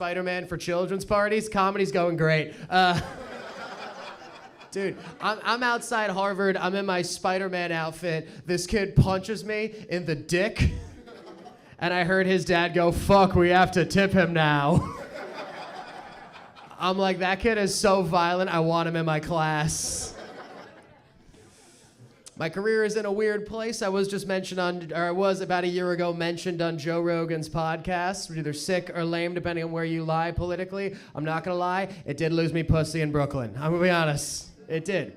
Spider-Man for children's parties. Comedy's going great. Dude, I'm outside Harvard. I'm in my Spider-Man outfit. This kid punches me in the dick. And I heard his dad go, "Fuck, we have to tip him now." I'm like, that kid is so violent, I want him in my class. My career is in a weird place. I was just mentioned on, or I was about a year ago mentioned on Joe Rogan's podcast. We're either sick or lame, depending on where you lie politically. I'm not gonna lie, it did lose me pussy in Brooklyn. I'm gonna be honest, it did.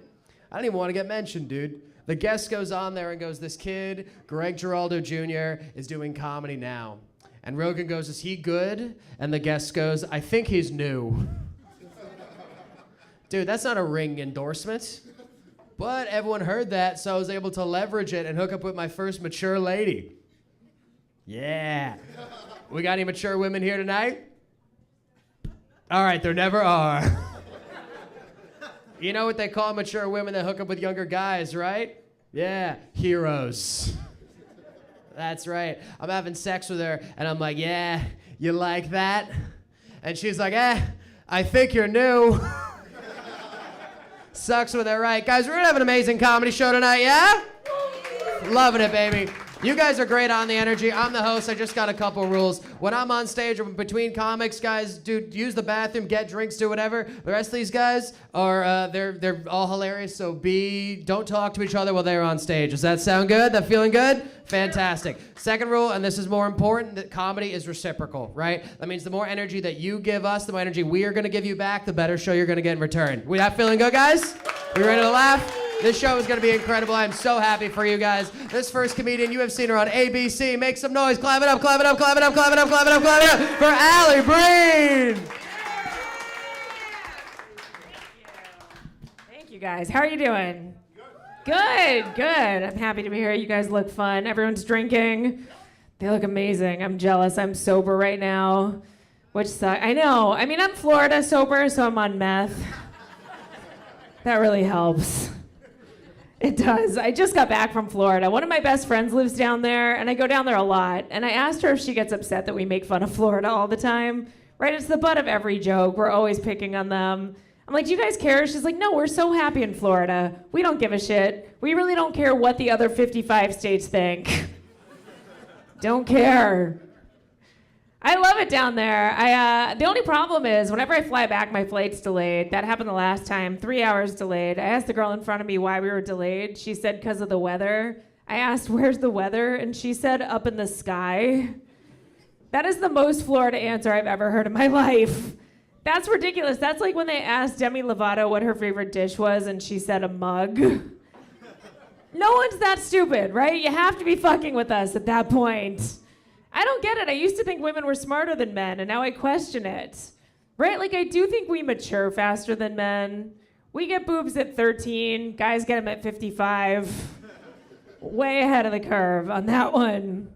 I don't even want to get mentioned, dude. The guest goes on there and goes, "This kid, Greg Giraldo Jr., is doing comedy now." And Rogan goes, "Is he good?" And the guest goes, "I think he's new." Dude, that's not a ring endorsement. But everyone heard that, so I was able to leverage it and hook up with my first mature lady. Yeah. We got any mature women here tonight? All right, there never are. You know what they call mature women that hook up with younger guys, right? Yeah, heroes. That's right. I'm having sex with her, and I'm like, "Yeah, you like that?" And she's like, "I think you're new." Sucks when they're right. Guys, we're gonna have an amazing comedy show tonight, yeah? Loving it, baby. You guys are great on the energy. I'm the host. I just got a couple rules. When I'm on stage or between comics, guys, dude, use the bathroom, get drinks, do whatever. The rest of these guys are they're all hilarious. So don't talk to each other while they're on stage. Does that sound good? That feeling good? Fantastic. Second rule, and this is more important, that comedy is reciprocal, right? That means the more energy that you give us, the more energy we are gonna give you back, the better show you're gonna get in return. We that feeling good, guys? We ready to laugh? This show is going to be incredible. I'm so happy for you guys. This first comedian, you have seen her on ABC. Make some noise. Clap it up, clap it up, clap it up, clap it up, clap it up, clap it up for Allie Breen. Thank you, guys. How are you doing? Good, good. I'm happy to be here. You guys look fun. Everyone's drinking. They look amazing. I'm jealous. I'm sober right now, which sucks. I know. I mean, I'm Florida sober, so I'm on meth. That really helps. It does. I just got back from Florida. One of my best friends lives down there, and I go down there a lot. And I asked her if she gets upset that we make fun of Florida all the time. Right? It's the butt of every joke. We're always picking on them. I'm like, "Do you guys care?" She's like, "No, we're so happy in Florida. We don't give a shit. We really don't care what the other 55 states think." Don't care. I love it down there. The only problem is whenever I fly back, my flight's delayed. That happened the last time, 3 hours delayed. I asked the girl in front of me why we were delayed. She said because of the weather. I asked, "Where's the weather?" And she said, "Up in the sky." That is the most Florida answer I've ever heard in my life. That's ridiculous. That's like when they asked Demi Lovato what her favorite dish was, and she said a mug. No one's that stupid, right? You have to be fucking with us at that point. I don't get it. I used to think women were smarter than men, and now I question it. Right? Like, I do think we mature faster than men. We get boobs at 13. Guys get them at 55. Way ahead of the curve on that one.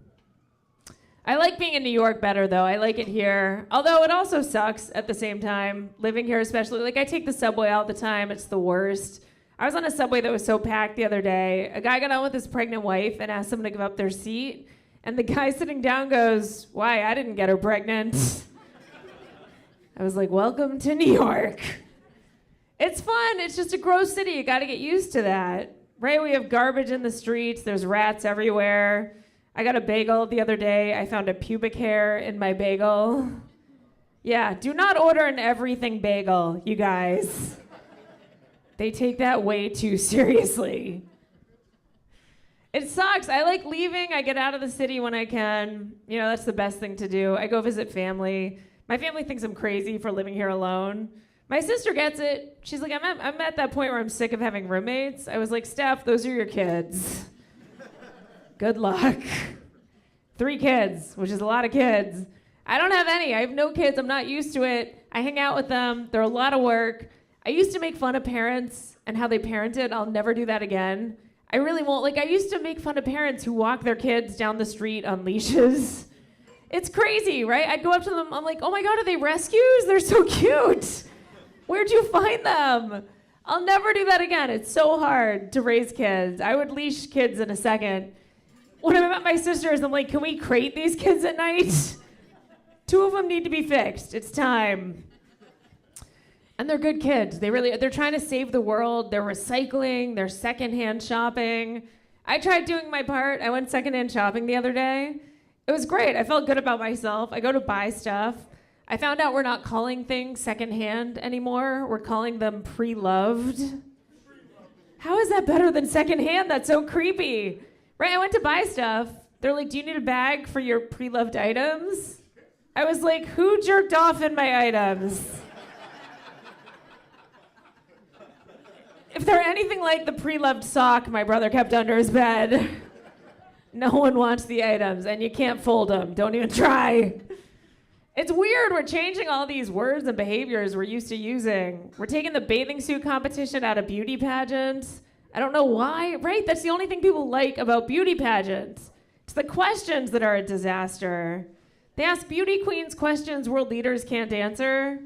I like being in New York better, though. I like it here. Although it also sucks at the same time. Living here especially. Like, I take the subway all the time. It's the worst. I was on a subway that was so packed the other day. A guy got on with his pregnant wife and asked someone to give up their seat. And the guy sitting down goes, "Why? I didn't get her pregnant." I was like, welcome to New York. It's fun. It's just a gross city. You got to get used to that. Right? We have garbage in the streets. There's rats everywhere. I got a bagel the other day. I found a pubic hair in my bagel. Yeah, do not order an everything bagel, you guys. They take that way too seriously. It sucks. I like leaving. I get out of the city when I can. You know, that's the best thing to do. I go visit family. My family thinks I'm crazy for living here alone. My sister gets it. She's like, I'm at that point where I'm sick of having roommates. I was like, "Steph, those are your kids. Good luck." 3 kids, which is a lot of kids. I don't have any. I have no kids. I'm not used to it. I hang out with them. They're a lot of work. I used to make fun of parents and how they parented. I'll never do that again. I really won't. Like, I used to make fun of parents who walk their kids down the street on leashes. It's crazy, right? I'd go up to them. I'm like, "Oh my God, are they rescues? They're so cute. Where'd you find them?" I'll never do that again. It's so hard to raise kids. I would leash kids in a second. When I met my sisters, I'm like, "Can we crate these kids at night?" 2 of them need to be fixed. It's time. And they're good kids. They're trying to save the world. They're recycling. They're secondhand shopping. I tried doing my part. I went secondhand shopping the other day. It was great. I felt good about myself. I go to buy stuff. I found out we're not calling things secondhand anymore. We're calling them pre-loved. How is that better than secondhand? That's so creepy. Right, I went to buy stuff. They're like, do you need a bag for your pre-loved items? I was like, who jerked off in my items? If they're anything like the pre-loved sock my brother kept under his bed, no one wants the items, and you can't fold them. Don't even try. It's weird. We're changing all these words and behaviors we're used to using. We're taking the bathing suit competition out of beauty pageants. I don't know why, right? That's the only thing people like about beauty pageants. It's the questions that are a disaster. They ask beauty queens questions world leaders can't answer.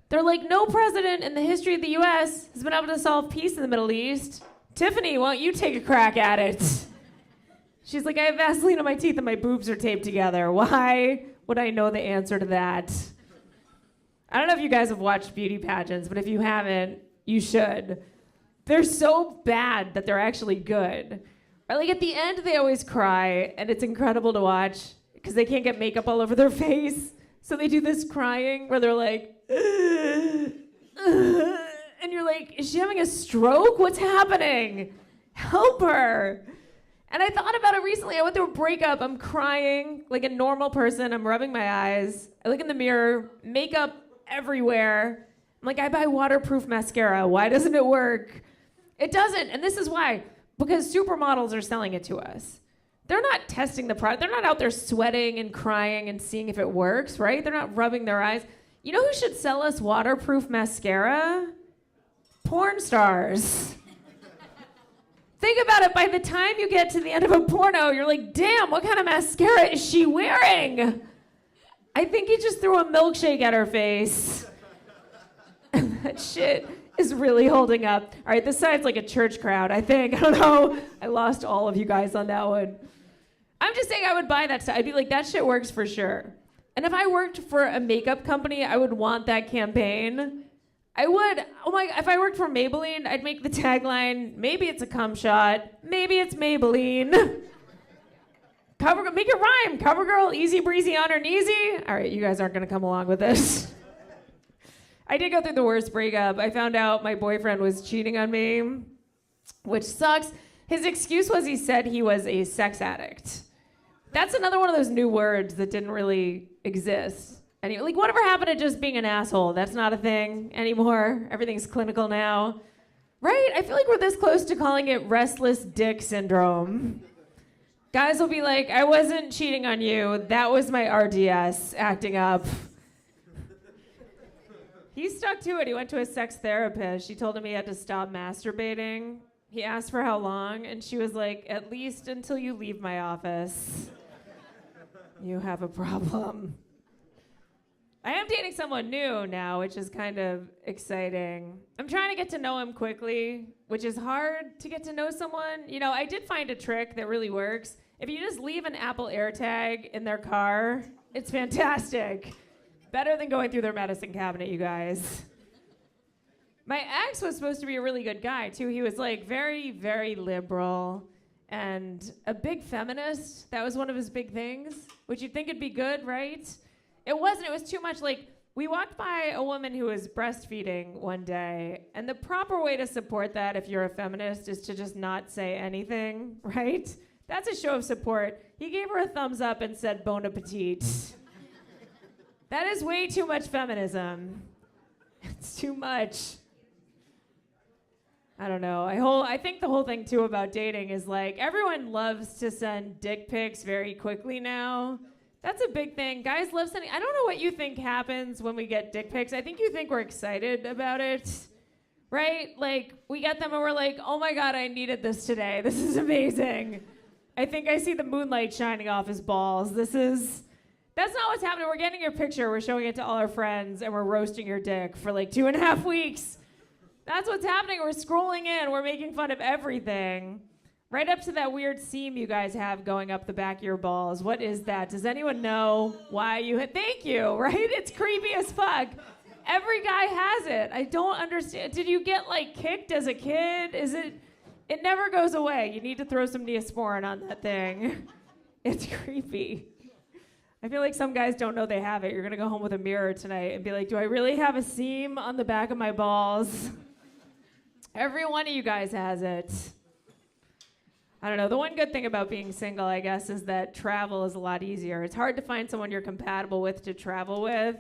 They're like, no president in the history of the US has been able to solve peace in the Middle East. Tiffany, why don't you take a crack at it? She's like, I have Vaseline on my teeth and my boobs are taped together. Why would I know the answer to that? I don't know if you guys have watched beauty pageants, but if you haven't, you should. They're so bad that they're actually good. Or like at the end, they always cry, and it's incredible to watch because they can't get makeup all over their face. So they do this crying where they're like, and you're like, is she having a stroke? What's happening? Help her. And I thought about it recently. I went through a breakup. I'm crying like a normal person. I'm rubbing my eyes. I look in the mirror, makeup everywhere. I'm like, I buy waterproof mascara. Why doesn't it work? It doesn't. And this is why. Because supermodels are selling it to us. They're not testing the product. They're not out there sweating and crying and seeing if it works, right? They're not rubbing their eyes. You know who should sell us waterproof mascara? Porn stars. Think about it. By the time you get to the end of a porno, you're like, damn, what kind of mascara is she wearing? I think he just threw a milkshake at her face. That shit is really holding up. All right, this side's like a church crowd, I think. I don't know. I lost all of you guys on that one. I'm just saying I would buy that stuff. I'd be like, that shit works for sure. And if I worked for a makeup company, I would want that campaign. I would. Oh my, if I worked for Maybelline, I'd make the tagline, maybe it's a cum shot, maybe it's Maybelline. Make it rhyme. CoverGirl, easy breezy on her kneesy. All right, you guys aren't gonna come along with this. I did go through the worst breakup. I found out my boyfriend was cheating on me, which sucks. His excuse was he said he was a sex addict. That's another one of those new words that didn't really exist. And he, like, whatever happened to just being an asshole? That's not a thing anymore. Everything's clinical now. Right? I feel like we're this close to calling it restless dick syndrome. Guys will be like, I wasn't cheating on you. That was my RDS acting up. He stuck to it. He went to a sex therapist. She told him he had to stop masturbating. He asked for how long, and she was like, at least until you leave my office. You have a problem. I am dating someone new now, which is kind of exciting. I'm trying to get to know him quickly, which is hard to get to know someone. You know, I did find a trick that really works. If you just leave an Apple AirTag in their car, it's fantastic. Better than going through their medicine cabinet, you guys. My ex was supposed to be a really good guy, too. He was like very, very liberal and a big feminist. That was one of his big things, which you'd think it'd be good, right? It wasn't. It was too much. Like, we walked by a woman who was breastfeeding one day, and the proper way to support that if you're a feminist is to just not say anything, right? That's a show of support. He gave her a thumbs up and said bon appetit. That is way too much feminism. It's too much. I don't know. I think the whole thing, too, about dating is like everyone loves to send dick pics very quickly now. That's a big thing. Guys love sending. I don't know what you think happens when we get dick pics. I think you think we're excited about it, right? Like, we get them and we're like, oh my God, I needed this today. This is amazing. I think I see the moonlight shining off his balls. That's not what's happening. We're getting your picture. We're showing it to all our friends and we're roasting your dick for like 2.5 weeks. That's what's happening. We're scrolling in. We're making fun of everything. Right up to that weird seam you guys have going up the back of your balls. What is that? Does anyone know why you hit? Thank you, right? It's creepy as fuck. Every guy has it. I don't understand. Did you get like kicked as a kid? It never goes away. You need to throw some Neosporin on that thing. It's creepy. I feel like some guys don't know they have it. You're gonna go home with a mirror tonight and be like, do I really have a seam on the back of my balls? Every one of you guys has it. I don't know. The one good thing about being single, I guess, is that travel is a lot easier. It's hard to find someone you're compatible with to travel with,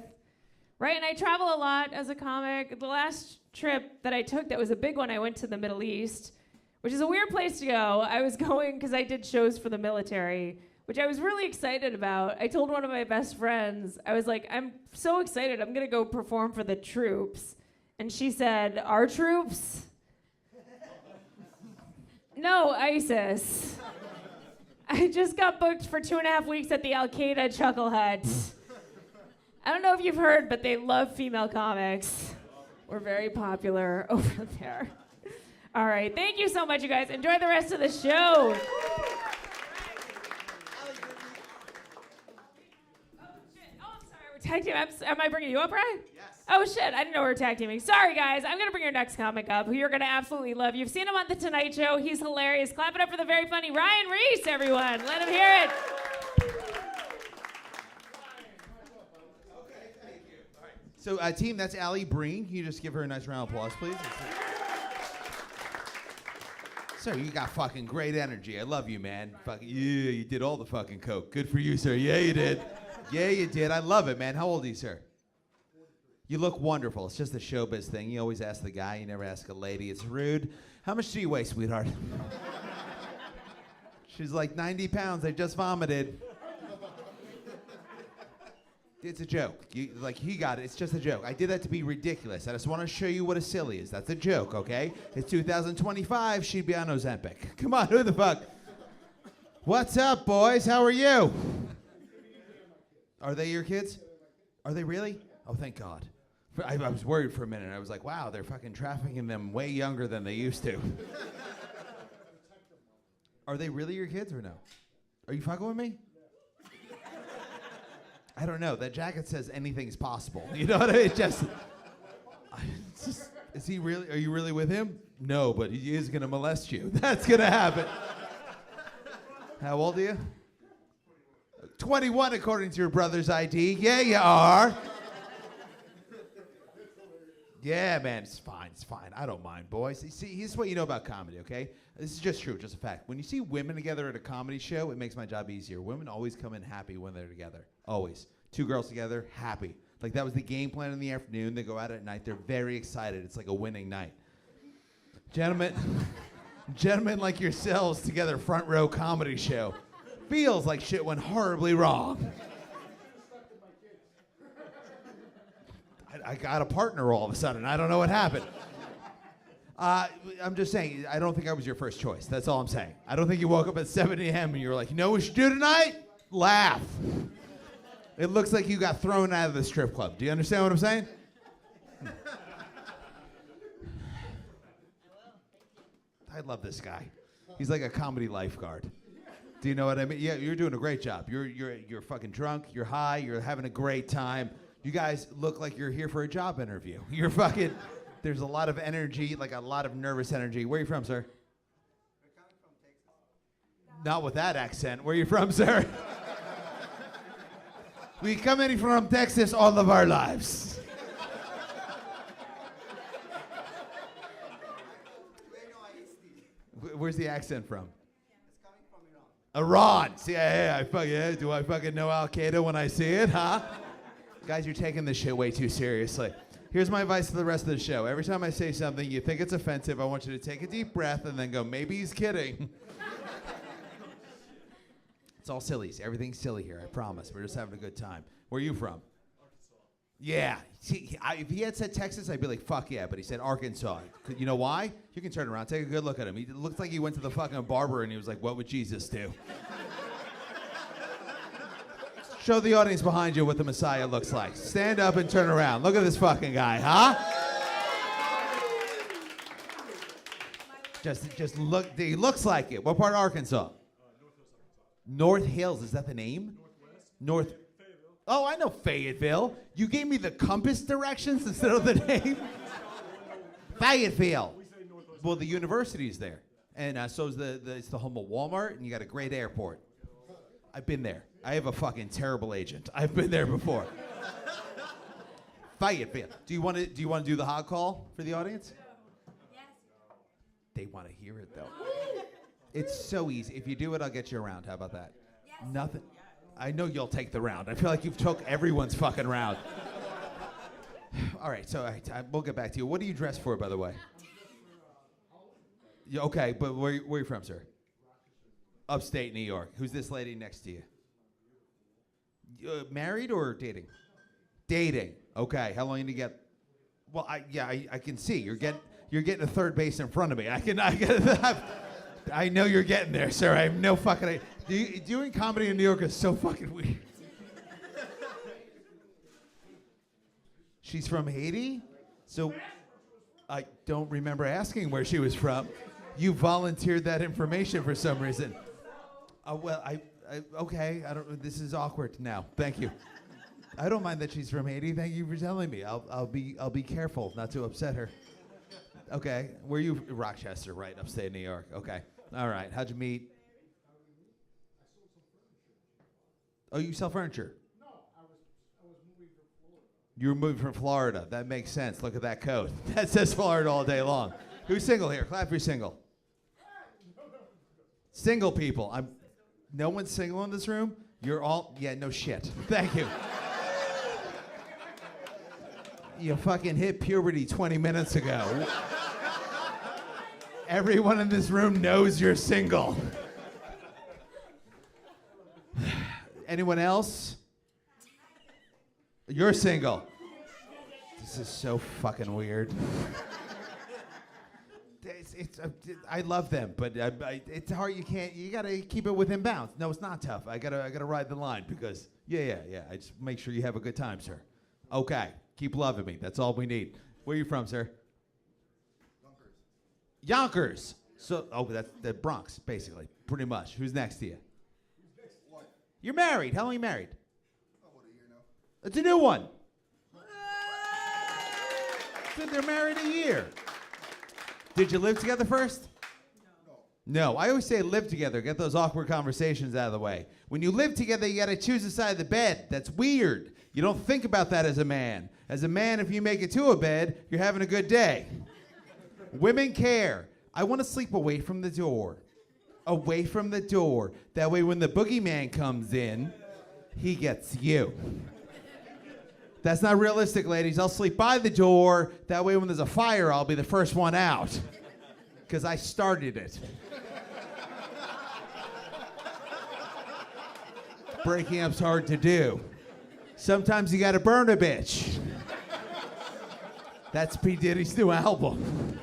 right? And I travel a lot as a comic. The last trip that I took that was a big one, I went to the Middle East, which is a weird place to go. I was going because I did shows for the military, which I was really excited about. I told one of my best friends, I was like, I'm so excited. I'm going to go perform for the troops. And she said, our troops? No, ISIS. I just got booked for 2.5 weeks at the Al-Qaeda Chuckle Hut. I don't know if you've heard, but they love female comics. We're very popular over there. All right, thank you so much, you guys. Enjoy the rest of the show. Tag team. Am I bringing you up, right? Yes. Oh, shit. I didn't know we were tag teaming. Sorry, guys. I'm going to bring your next comic up, who you're going to absolutely love. You've seen him on The Tonight Show. He's hilarious. Clap it up for the very funny Ryan Reese, everyone. Let him hear it. Okay, thank you. All right. So, team, that's Allie Breen. Can you just give her a nice round of applause, please? Sir, you got fucking great energy. I love you, man. Fucking, yeah, you did all the fucking coke. Good for you, sir. Yeah, you did. Yeah, you did. I love it, man. How old are you, sir? You look wonderful. It's just a showbiz thing. You always ask the guy. You never ask a lady. It's rude. How much do you weigh, sweetheart? She's like 90 pounds. I just vomited. It's a joke. He got it. It's just a joke. I did that to be ridiculous. I just want to show you what a silly is. That's a joke, okay? It's 2025. She'd be on Ozempic. Come on, who the fuck? What's up, boys? How are you? Are they your kids? Are they really? Oh, thank God. I was worried for a minute. I was like, wow, they're fucking trafficking them way younger than they used to. Are they really your kids or no? Are you fucking with me? I don't know. That jacket says anything's possible. You know what I mean? Is he really? Are you really with him? No, but he is going to molest you. That's going to happen. How old are you? 21 according to your brother's ID. Yeah, you are. Yeah, man, it's fine. It's fine. I don't mind, boys. See, here's what you know about comedy, okay? This is just true, just a fact. When you see women together at a comedy show, it makes my job easier. Women always come in happy when they're together. Always. Two girls together, happy. Like that was the game plan in the afternoon. They go out at night. They're very excited. It's like a winning night. Gentlemen like yourselves together, front row comedy show. Feels like shit went horribly wrong. I got a partner all of a sudden. I don't know what happened. I'm just saying, I don't think I was your first choice. That's all I'm saying. I don't think you woke up at 7 a.m. and you were like, you know what we should do tonight? Laugh. It looks like you got thrown out of the strip club. Do you understand what I'm saying? I love this guy. He's like a comedy lifeguard. Do you know what I mean? Yeah, you're doing a great job. You're fucking drunk. You're high. You're having a great time. You guys look like you're here for a job interview. You're fucking. There's a lot of energy, like a lot of nervous energy. Where are you from, sir? We're coming from Texas. Not with that accent. Where are you from, sir? We come in from Texas all of our lives. Where's the accent from? It's coming from Iran. Iran. See, yeah. Do I fucking know Al Qaeda when I see it, huh? Guys, you're taking this shit way too seriously. Here's my advice to the rest of the show. Every time I say something you think it's offensive, I want you to take a deep breath and then go, maybe he's kidding. It's all sillies. Everything's silly here, I promise. We're just having a good time. Where are you from? Arkansas. Yeah. See, if he had said Texas, I'd be like, fuck yeah, but he said Arkansas. You know why? You can turn around, take a good look at him. He looks like he went to the fucking barber and he was like, what would Jesus do? Show the audience behind you what the Messiah looks like. Stand up and turn around. Look at this fucking guy, huh? Just look. He looks like it. What part of Arkansas? North Hills. Is that the name? North. Oh, I know Fayetteville. You gave me the compass directions instead of the name. Fayetteville. Well, the university's there, and so is it's the home of Walmart, and you got a great airport. I've been there. I have a fucking terrible agent. I've been there before. Fayetteville. Do you want to do the hot call for the audience? Yes. They want to hear it though. It's so easy. If you do it, I'll get you a round. How about that? Yes. Nothing. I know you'll take the round. I feel like you've took everyone's fucking round. All right, so we'll get back to you. What do you dress for, by the way? Yeah, okay, but where are you from, sir? Upstate New York. Who's this lady next to you? Married or dating? Dating. Okay. How long you get? Well, I can see you're getting a third base in front of me. I know you're getting there, sir. I have no fucking idea. Doing comedy in New York is so fucking weird. She's from Haiti? So I don't remember asking where she was from. You volunteered that information for some reason. Well, okay. This is awkward now. Thank you. I don't mind that she's from Haiti. Thank you for telling me. I'll be careful not to upset her. Okay. Where are you? Rochester, right? Upstate New York. Okay. All right. How'd you meet? Oh, you sell furniture? No, I was moving from Florida. You were moving from Florida. That makes sense. Look at that coat. That says Florida all day long. Who's single here? Clap if you're single. Single people. No one's single in this room? You're all, yeah, no shit. Thank you. You fucking hit puberty 20 minutes ago. Everyone in this room knows you're single. Anyone else? You're single. This is so fucking weird. I love them, but it's hard. You gotta keep it within bounds. No, it's not tough. I gotta ride the line because yeah. I just make sure you have a good time, sir. Okay, keep loving me. That's all we need. Where are you from, sir? Yonkers. So, that's the Bronx, basically, pretty much. Who's next to you? What? You're married. How long are you married? About a year now. It's a new one. So they're married a year. Did you live together first? No. I always say live together. Get those awkward conversations out of the way. When you live together, you got to choose a side of the bed. That's weird. You don't think about that as a man. As a man, if you make it to a bed, you're having a good day. Women care. I want to sleep away from the door. Away from the door. That way when the boogeyman comes in, he gets you. That's not realistic, ladies. I'll sleep by the door. That way when there's a fire, I'll be the first one out. Because I started it. Breaking up's hard to do. Sometimes you gotta burn a bitch. That's P. Diddy's new album.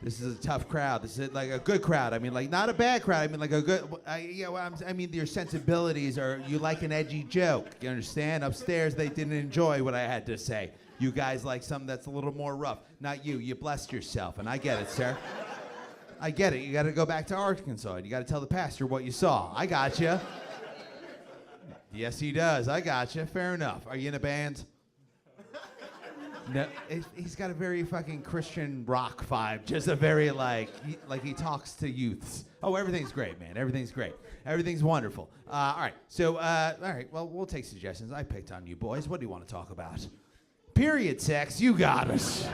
This is a tough crowd. This is like a good crowd. I mean, like not a bad crowd. I mean, like a good. I mean, your sensibilities are. You like an edgy joke. You understand? Upstairs, they didn't enjoy what I had to say. You guys like something that's a little more rough. Not you. You blessed yourself, and I get it, sir. I get it. You got to go back to Arkansas. And you got to tell the pastor what you saw. I got you. Yes, he does. I got you. Fair enough. Are you in a band? No, he's got a very fucking Christian rock vibe. Just a very like he talks to youths. Oh, everything's great, man. Everything's great. Everything's wonderful. All right. So, all right. Well, we'll take suggestions. I picked on you boys. What do you want to talk about? Period sex. You got us.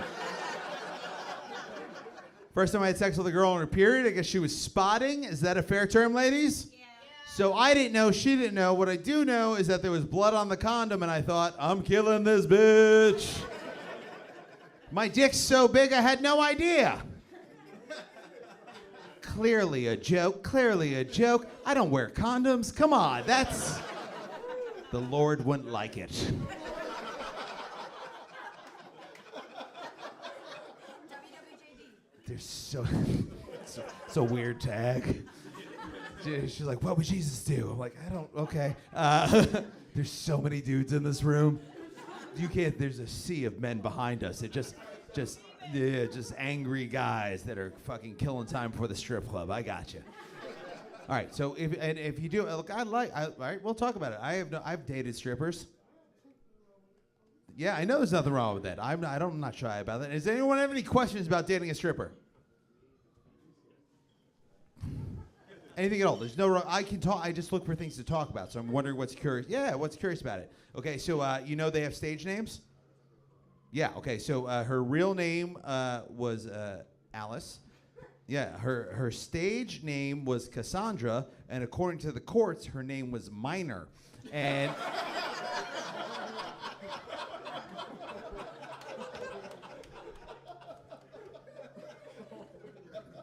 First time I had sex with a girl on her period, I guess she was spotting. Is that a fair term, ladies? Yeah. So I didn't know, she didn't know. What I do know is that there was blood on the condom, and I thought, I'm killing this bitch. My dick's so big, I had no idea. Clearly a joke, clearly a joke. I don't wear condoms. Come on, that's... The Lord wouldn't like it. There's it's a weird tag. She's like, what would Jesus do? I'm like, I don't, okay. There's so many dudes in this room. You can't. There's a sea of men behind us. It just angry guys that are fucking killing time for the strip club. I got you. All right. So if you do, look, all right, we'll talk about it. I've dated strippers. Yeah, I know there's nothing wrong with that. I'm not shy about that. Does anyone have any questions about dating a stripper? Anything at all? There's no. I can talk. I just look for things to talk about. So I'm wondering what's curious. Yeah, what's curious about it? Okay, so you know they have stage names. Yeah. Okay. So her real name was Alice. Yeah. Her stage name was Cassandra, and according to the courts, her name was Minor, and.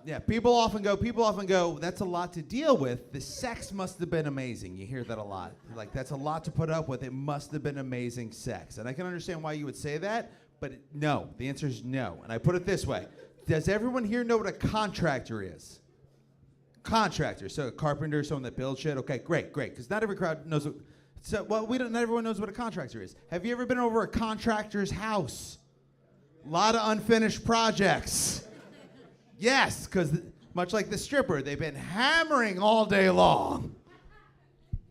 Yeah, people often go, that's a lot to deal with. The sex must have been amazing. You hear that a lot. Like, that's a lot to put up with. It must have been amazing sex. And I can understand why you would say that, but no. The answer is no. And I put it this way. Does everyone here know what a contractor is? Contractor. So a carpenter, someone that builds shit. Okay, great. Because not every crowd knows not everyone knows what a contractor is. Have you ever been over a contractor's house? A lot of unfinished projects. Yes, because much like the stripper, they've been hammering all day long.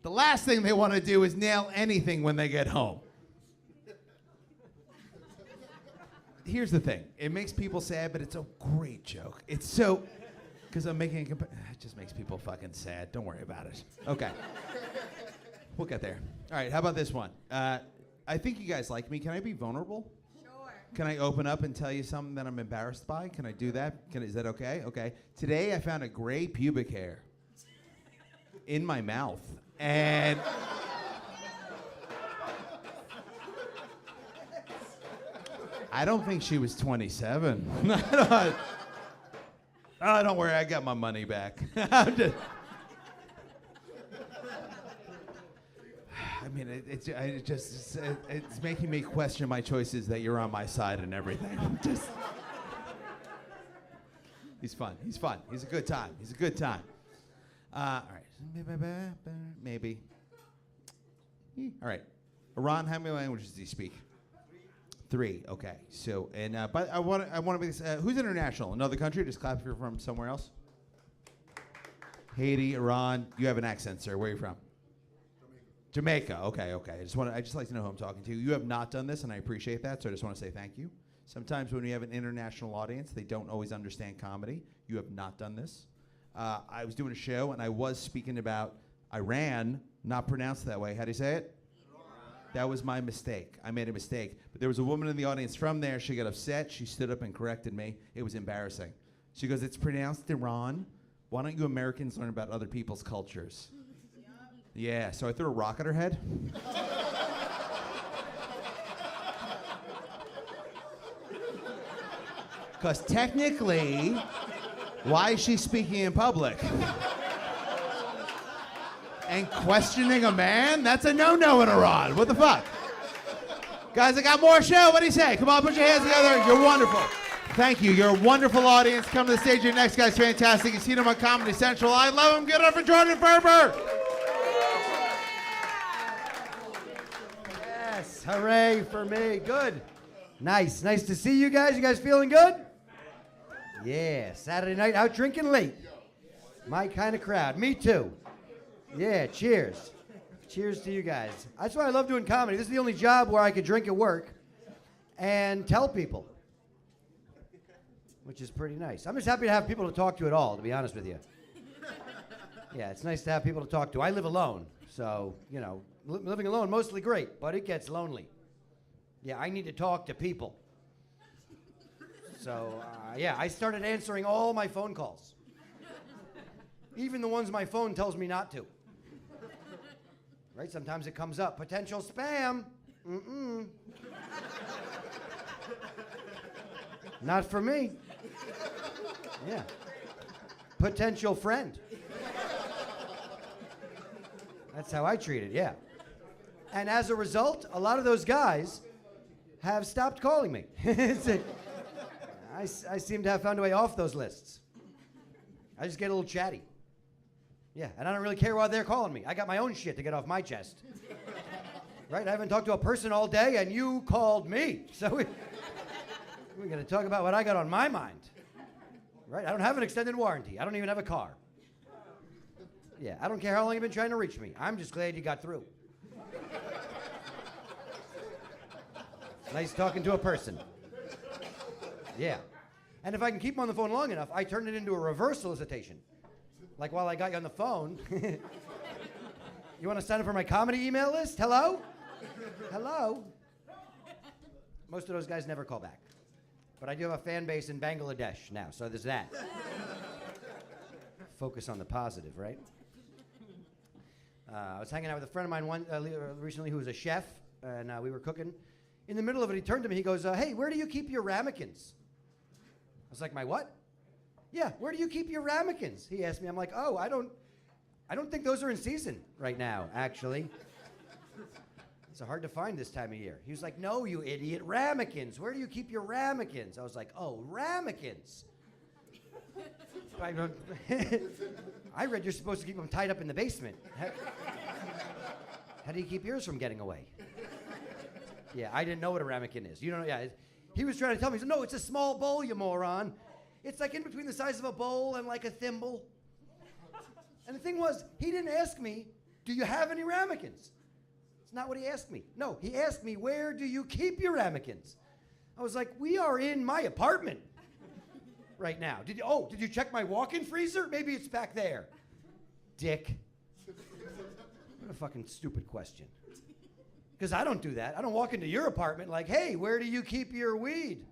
The last thing they want to do is nail anything when they get home. Here's the thing. It makes people sad, but it's a great joke. It's so... Because I'm making it just makes people fucking sad. Don't worry about it. Okay. We'll get there. All right, how about this one? I think you guys like me. Can I be vulnerable? Can I open up and tell you something that I'm embarrassed by? Can I do that? Is that okay? Okay. Today I found a gray pubic hair in my mouth. And I don't think she was 27. Oh, don't worry. I got my money back. I mean, it's making me question my choices that you're on my side and everything. He's fun. He's a good time. All right. Maybe. All right. Iran, how many languages do you speak? 3. Okay. So, but I want to be. Who's international? Another country? Just clap if you're from somewhere else. Haiti, Iran. You have an accent, sir. Where are you from? Jamaica. Okay. I just like to know who I'm talking to. You have not done this, and I appreciate that. So I just want to say thank you. Sometimes when you have an international audience, they don't always understand comedy. You have not done this. I was doing a show, and I was speaking about Iran, not pronounced that way. How do you say it? That was my mistake. I made a mistake. But there was a woman in the audience from there. She got upset. She stood up and corrected me. It was embarrassing. She goes, "It's pronounced Iran. Why don't you Americans learn about other people's cultures?" Yeah, so I threw a rock at her head. Because technically, why is she speaking in public? And questioning a man? That's a no-no in Iran. What the fuck? Guys, I got more show. What do you say? Come on, put your hands together. You're wonderful. Thank you. You're a wonderful audience. Come to the stage. Your next guy's fantastic. You see him on Comedy Central. I love him. Get up for Jordan Ferber. Yes, hooray for me. Good. Nice to see you guys. You guys feeling good? Yeah, Saturday night out drinking late. My kind of crowd. Me too. Yeah, cheers. Cheers to you guys. That's why I love doing comedy. This is the only job where I could drink at work and tell people, which is pretty nice. I'm just happy to have people to talk to at all, to be honest with you. Yeah, it's nice to have people to talk to. I live alone, so, you know, living alone, mostly great, but it gets lonely. Yeah, I need to talk to people. So, yeah, I started answering all my phone calls. Even the ones my phone tells me not to. Right? Sometimes it comes up, potential spam. Mm-mm. Not for me. Yeah. Potential friend. That's how I treat it, yeah. And as a result, a lot of those guys have stopped calling me. I seem to have found a way off those lists. I just get a little chatty. Yeah, and I don't really care why they're calling me. I got my own shit to get off my chest. Right? I haven't talked to a person all day, and you called me. So we're going to talk about what I got on my mind. Right? I don't have an extended warranty. I don't even have a car. Yeah, I don't care how long you've been trying to reach me. I'm just glad you got through. Nice talking to a person. Yeah. And if I can keep them on the phone long enough, I turn it into a reverse solicitation. Like while I got you on the phone, you want to sign up for my comedy email list? Hello? Hello? Most of those guys never call back. But I do have a fan base in Bangladesh now, so there's that. Focus on the positive, right? I was hanging out with a friend of mine recently who was a chef, and we were cooking. In the middle of it, he turned to me, he goes, hey, where do you keep your ramekins? I was like, my what? Yeah, where do you keep your ramekins? He asked me. I'm like, oh, I don't think those are in season right now, actually. It's hard to find this time of year. He was like, no, you idiot, ramekins. Where do you keep your ramekins? I was like, oh, ramekins. I read you're supposed to keep them tied up in the basement. How do you keep yours from getting away? Yeah, I didn't know what a ramekin is. You don't know, yeah. He was trying to tell me, he said, no, it's a small bowl, you moron. It's like in between the size of a bowl and like a thimble. And the thing was, he didn't ask me, do you have any ramekins? It's not what he asked me. No, he asked me, where do you keep your ramekins? I was like, we are in my apartment right now. Did you check my walk-in freezer? Maybe it's back there. Dick. What a fucking stupid question. Because I don't do that. I don't walk into your apartment like, hey, where do you keep your weed?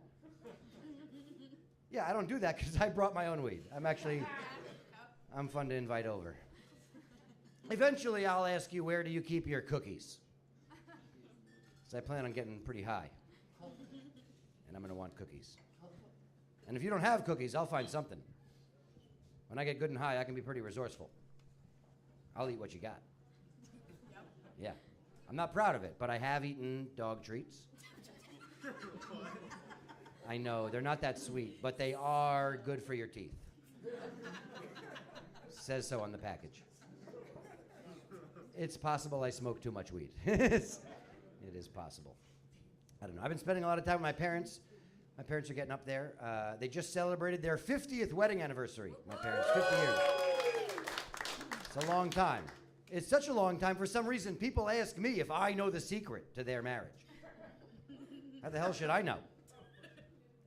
Yeah, I don't do that because I brought my own weed. I'm fun to invite over. Eventually, I'll ask you, where do you keep your cookies? Because I plan on getting pretty high. And I'm going to want cookies. And if you don't have cookies, I'll find something. When I get good and high, I can be pretty resourceful. I'll eat what you got. Yeah. I'm not proud of it, but I have eaten dog treats. I know, they're not that sweet, but they are good for your teeth. Says so on the package. It's possible I smoke too much weed. It is possible. I don't know. I've been spending a lot of time with my parents. My parents are getting up there. They just celebrated their 50th wedding anniversary. My parents, 50 years. It's a long time. It's such a long time. For some reason, people ask me if I know the secret to their marriage. How the hell should I know?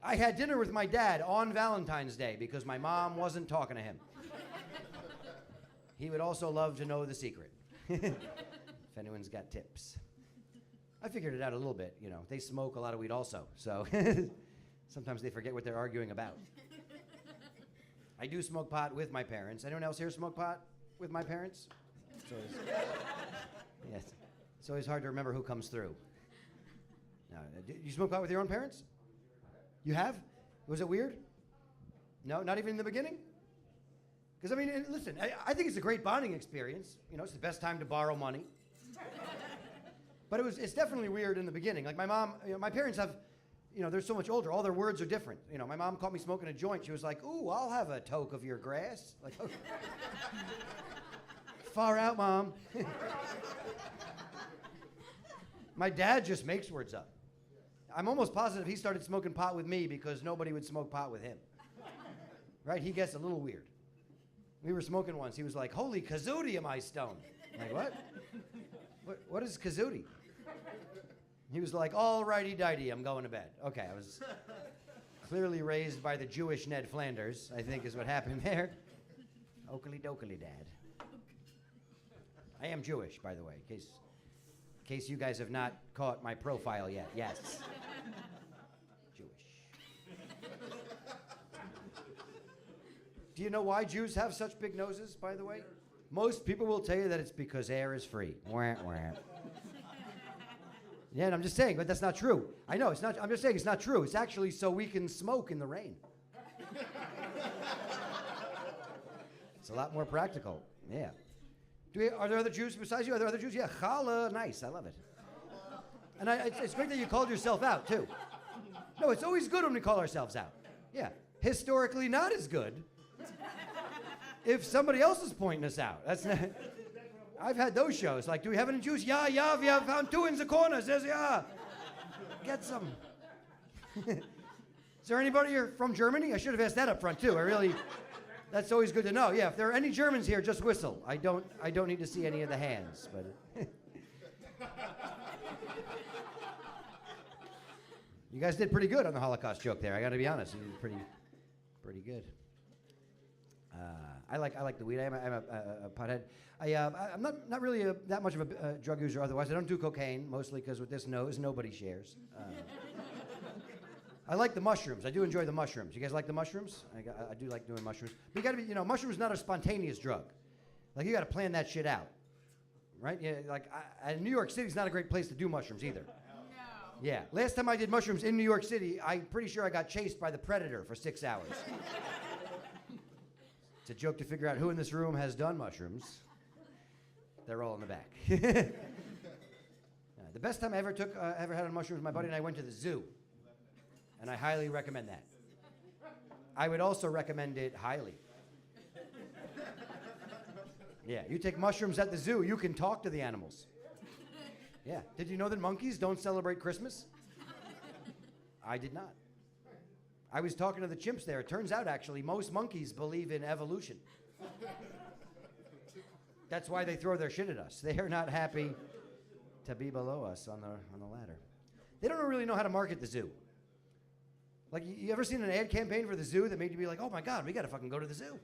I had dinner with my dad on Valentine's Day because my mom wasn't talking to him. He would also love to know the secret. If anyone's got tips. I figured it out a little bit, you know. They smoke a lot of weed also, so sometimes they forget what they're arguing about. I do smoke pot with my parents. Anyone else here smoke pot with my parents? Yes. It's always hard to remember who comes through. Now, you smoke pot with your own parents? You have? Was it weird? No, not even in the beginning? Because, I mean, listen, I think it's a great bonding experience. You know, it's the best time to borrow money. But it's definitely weird in the beginning. Like my mom, you know, my parents have, you know, they're so much older. All their words are different. You know, my mom caught me smoking a joint. She was like, ooh, I'll have a toke of your grass. Like, okay. Far out, Mom. My dad just makes words up. I'm almost positive he started smoking pot with me because nobody would smoke pot with him. Right? He gets a little weird. We were smoking once. He was like, holy kazootie, am I stoned? I'm like, what? What is kazootie? He was like, all righty-dighty, I'm going to bed. Okay, I was clearly raised by the Jewish Ned Flanders, I think is what happened there. Oakley dokley, Dad. I am Jewish, by the way, in case you guys have not caught my profile yet. Yes. Jewish. Do you know why Jews have such big noses, by the way? Most people will tell you that it's because air is free. Wah, wah. Yeah, and I'm just saying, but that's not true. I know, it's not. I'm just saying it's not true. It's actually so we can smoke in the rain. It's a lot more practical. Yeah. Are there other Jews besides you? Are there other Jews? Yeah, challah, nice. I love it. And it's great that you called yourself out, too. No, it's always good when we call ourselves out. Yeah. Historically not as good if somebody else is pointing us out. That's not... I've had those shows. Like, do we have any juice? Yeah, yeah, we have found two in the corner. Says, yeah. Get some. Is there anybody here from Germany? I should have asked that up front, too. That's always good to know. Yeah, if there are any Germans here, just whistle. I don't need to see any of the hands, but. You guys did pretty good on the Holocaust joke there. I got to be honest. You did pretty good. I like the weed. I'm a pothead. I'm not really that much of a drug user otherwise. I don't do cocaine, mostly because with this nose, nobody shares. I like the mushrooms. I do enjoy the mushrooms. You guys like the mushrooms? I do like doing mushrooms. But you got to be, mushrooms not a spontaneous drug. Like, you got to plan that shit out, right? Yeah, like, New York City's not a great place to do mushrooms either. Yeah. Last time I did mushrooms in New York City, I'm pretty sure I got chased by the Predator for 6 hours. It's a joke to figure out who in this room has done mushrooms. They're all in the back. The best time I ever had on mushrooms, my buddy and I went to the zoo. And I highly recommend that. I would also recommend it highly. Yeah, you take mushrooms at the zoo, you can talk to the animals. Yeah. Did you know that monkeys don't celebrate Christmas? I did not. I was talking to the chimps there. It turns out, actually, most monkeys believe in evolution. That's why they throw their shit at us. They are not happy to be below us on the ladder. They don't really know how to market the zoo. Like, you ever seen an ad campaign for the zoo that made you be like, oh my God, we gotta fucking go to the zoo?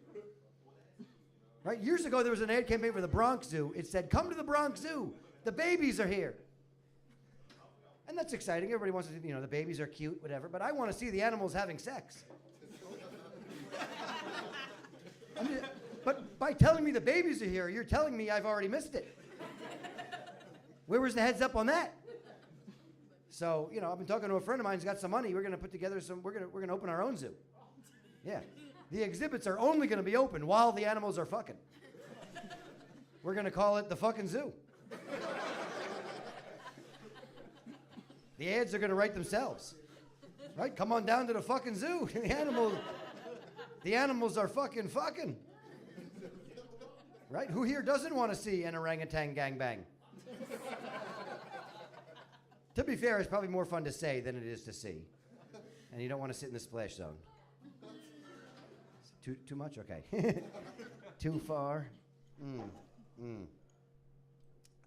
Right? Years ago, there was an ad campaign for the Bronx Zoo. It said, come to the Bronx Zoo. The babies are here. And that's exciting. Everybody wants to, the babies are cute, whatever. But I want to see the animals having sex. But by telling me the babies are here, you're telling me I've already missed it. Where was the heads up on that? So, I've been talking to a friend of mine who's got some money. We're going to put together we're going to open our own zoo. Yeah. The exhibits are only going to be open while the animals are fucking. We're going to call it the fucking zoo. The ads are going to write themselves. Right? Come on down to the fucking zoo. The animals are fucking. Right? Who here doesn't want to see an orangutan gangbang? To be fair, it's probably more fun to say than it is to see. And you don't want to sit in the splash zone. Too much? Okay. Too far?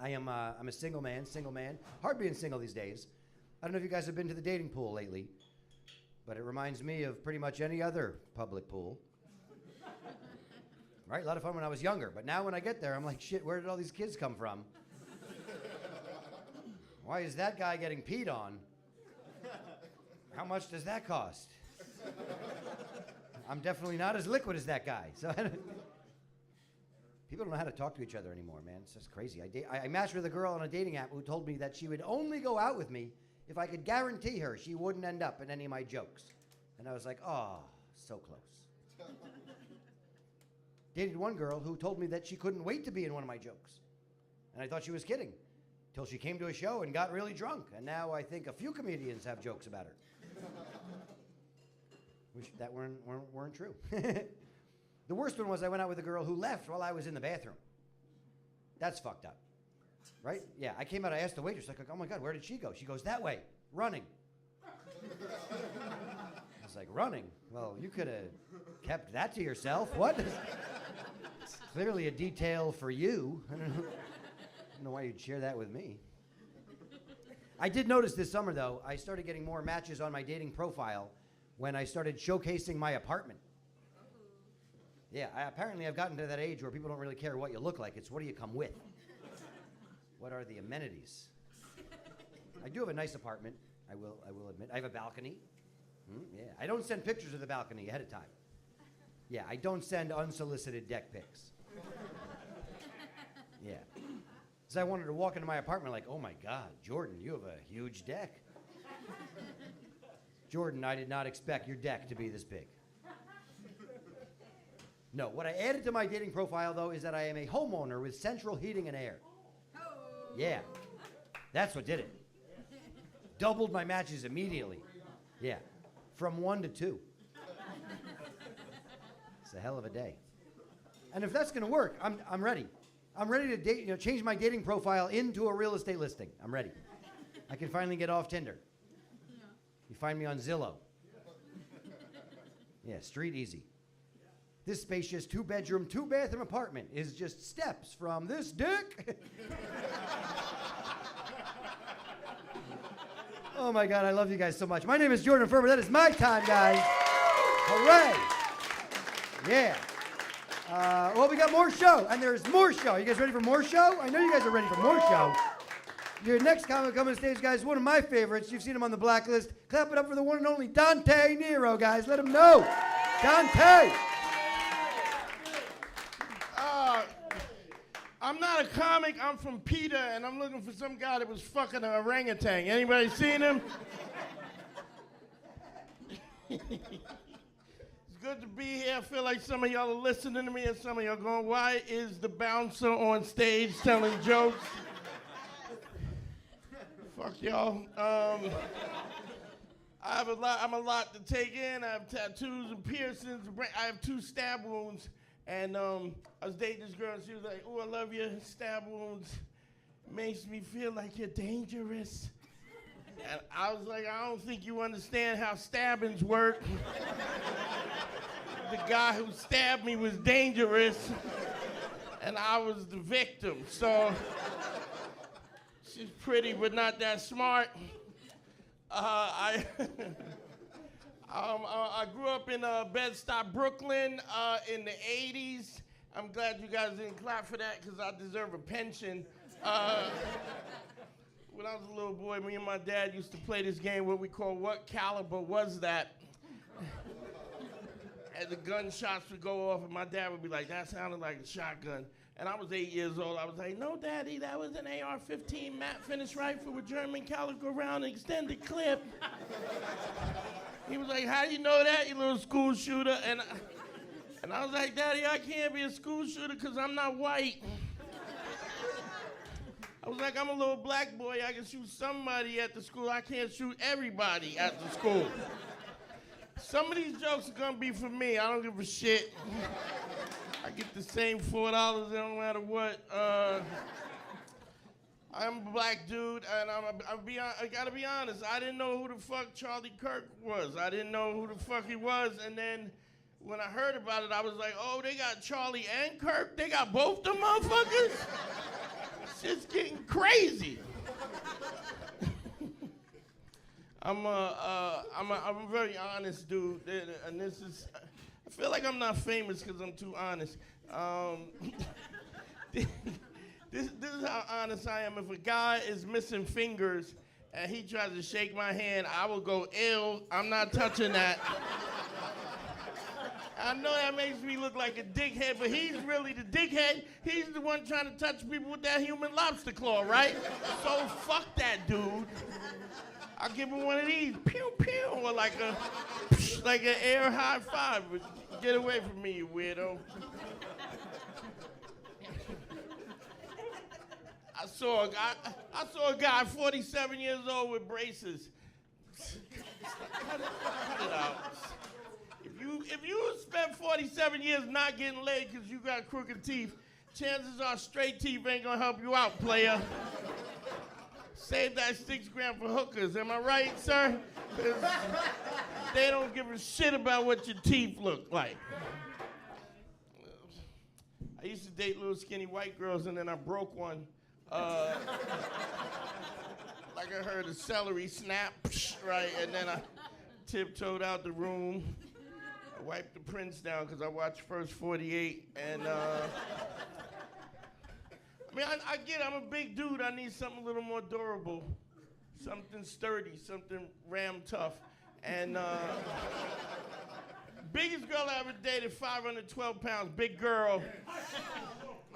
I'm a single man. Hard being single these days. I don't know if you guys have been to the dating pool lately, but it reminds me of pretty much any other public pool. Right? A lot of fun when I was younger, but now when I get there, I'm like, shit, where did all these kids come from? Why is that guy getting peed on? How much does that cost? I'm definitely not as liquid as that guy. So people don't know how to talk to each other anymore, man. It's just crazy. I matched with a girl on a dating app who told me that she would only go out with me if I could guarantee her she wouldn't end up in any of my jokes. And I was like, oh, so close. Dated one girl who told me that she couldn't wait to be in one of my jokes. And I thought she was kidding. Till she came to a show and got really drunk. And now I think a few comedians have jokes about her. Which that weren't true. The worst one was I went out with a girl who left while I was in the bathroom. That's fucked up. Right? Yeah, I came out, I asked the waitress, like, oh my God, where did she go? She goes, that way, running. I was like, running? Well, you could have kept that to yourself. What? It's clearly a detail for you. I don't know why you'd share that with me. I did notice this summer, though, I started getting more matches on my dating profile when I started showcasing my apartment. Yeah, apparently I've gotten to that age where people don't really care what you look like. It's what do you come with? What are the amenities? I do have a nice apartment, I will admit. I have a balcony. Yeah, I don't send pictures of the balcony ahead of time. Yeah, I don't send unsolicited deck pics. Yeah. So I wanted to walk into my apartment like, oh my God, Jordan, you have a huge deck. Jordan, I did not expect your deck to be this big. No, what I added to my dating profile, though, is that I am a homeowner with central heating and air. Yeah, that's what did it. Doubled my matches immediately. Yeah, from 1 to 2. It's a hell of a day. And if that's going to work, I'm ready. I'm ready to date, change my dating profile into a real estate listing. I'm ready. I can finally get off Tinder. You find me on Zillow. Yeah, street easy. This spacious 2-bedroom, 2-bathroom apartment is just steps from this dick. Oh my God, I love you guys so much. My name is Jordan Ferber. That is my time, guys. Hooray. Yeah. Well, we got more show, and there's more show. You guys ready for more show? I know you guys are ready for more show. Your next comic coming to stage, guys, one of my favorites. You've seen him on the Blacklist. Clap it up for the one and only Dante Nero, guys. Let him know. Dante. I'm not a comic, I'm from PETA, and I'm looking for some guy that was fucking an orangutan. Anybody seen him? It's good to be here. I feel like some of y'all are listening to me, and some of y'all going, why is the bouncer on stage telling jokes? Fuck y'all. I'm a lot to take in. I have tattoos and piercings. I have 2 stab wounds. And I was dating this girl, and she was like, "Oh, I love your stab wounds. Makes me feel like you're dangerous." And I was like, "I don't think you understand how stabbings work." The guy who stabbed me was dangerous, and I was the victim. So she's pretty, but not that smart. I grew up in Bed-Stuy, Brooklyn in the 80s. I'm glad you guys didn't clap for that because I deserve a pension. When I was a little boy, me and my dad used to play this game, what we call What Caliber Was That? And the gunshots would go off, and my dad would be like, that sounded like a shotgun. And I was 8 years old. I was like, no, Daddy, that was an AR-15 matte finish rifle with German caliber round extended clip. He was like, how do you know that, you little school shooter? And I was like, Daddy, I can't be a school shooter because I'm not white. I was like, I'm a little black boy. I can shoot somebody at the school. I can't shoot everybody at the school. Some of these jokes are going to be for me. I don't give a shit. I get the same $4 no matter what. I'm a black dude, and I gotta be honest, I didn't know who the fuck Charlie Kirk was. I didn't know who the fuck he was, and then when I heard about it, I was like, oh, they got Charlie and Kirk? They got both them motherfuckers? Shit's getting crazy. I'm a very honest dude, and this is, I feel like I'm not famous because I'm too honest. This is how honest I am. If a guy is missing fingers and he tries to shake my hand, I will go, ew, I'm not touching that. I know that makes me look like a dickhead, but he's really the dickhead. He's the one trying to touch people with that human lobster claw, right? So fuck that dude. I'll give him one of these, pew pew, or like an air high five. Get away from me, you weirdo. I saw a guy 47 years old with braces. Cut it out. If you spent 47 years not getting laid because you got crooked teeth, chances are straight teeth ain't gonna help you out, player. Save that $6 for hookers, am I right, sir? 'Cause they don't give a shit about what your teeth look like. I used to date little skinny white girls, and then I broke one. Like I heard a celery snap, right, and then I tiptoed out the room. I wiped the prints down because I watched First 48, and I get it, I'm a big dude. I need something a little more durable, something sturdy, something ram tough. And biggest girl I ever dated, 512 pounds, big girl.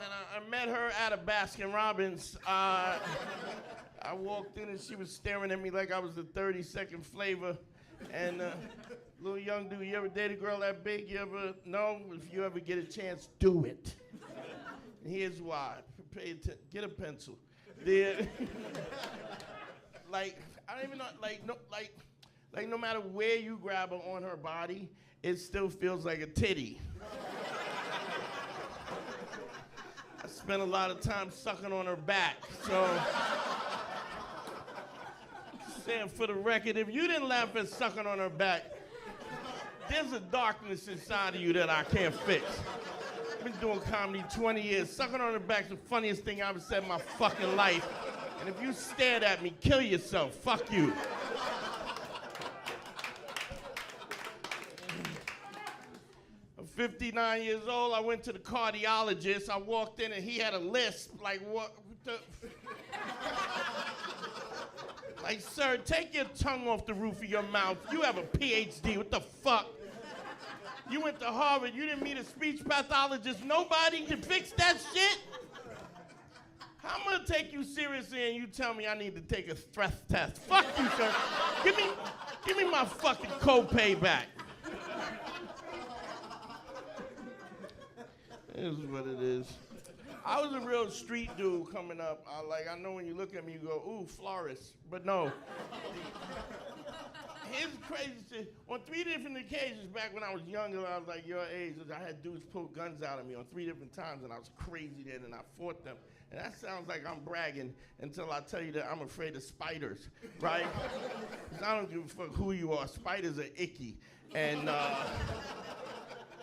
And I met her at a Baskin Robbins. I walked in and she was staring at me like I was the 32nd flavor. And little young dude, you ever date a girl that big? You ever? No? If you ever get a chance, do it. And here's why. Pay attention. Get a pencil. Like, I don't even know, no matter where you grab her on her body, it still feels like a titty. spent a lot of time sucking on her back. So, saying for the record, if you didn't laugh at sucking on her back, there's a darkness inside of you that I can't fix. I've been doing comedy 20 years. Sucking on her back's the funniest thing I ever said in my fucking life. And if you stared at me, kill yourself. Fuck you. I'm 59 years old. I went to the cardiologist. I walked in and he had a lisp. Like, what the? Like, sir, take your tongue off the roof of your mouth. You have a PhD. What the fuck? You went to Harvard. You didn't meet a speech pathologist. Nobody can fix that shit. How am I gonna take you seriously and you tell me I need to take a stress test? Fuck you, sir. Give me my fucking copay back. It is what it is. I was a real street dude coming up. I know when you look at me, you go, ooh, florist. But no. Here's the crazy shit. On 3 different occasions back when I was younger, I was like your age, I had dudes pull guns out of me on 3 different times, and I was crazy then, and I fought them. And that sounds like I'm bragging until I tell you that I'm afraid of spiders, right? 'Cause I don't give a fuck who you are. Spiders are icky. And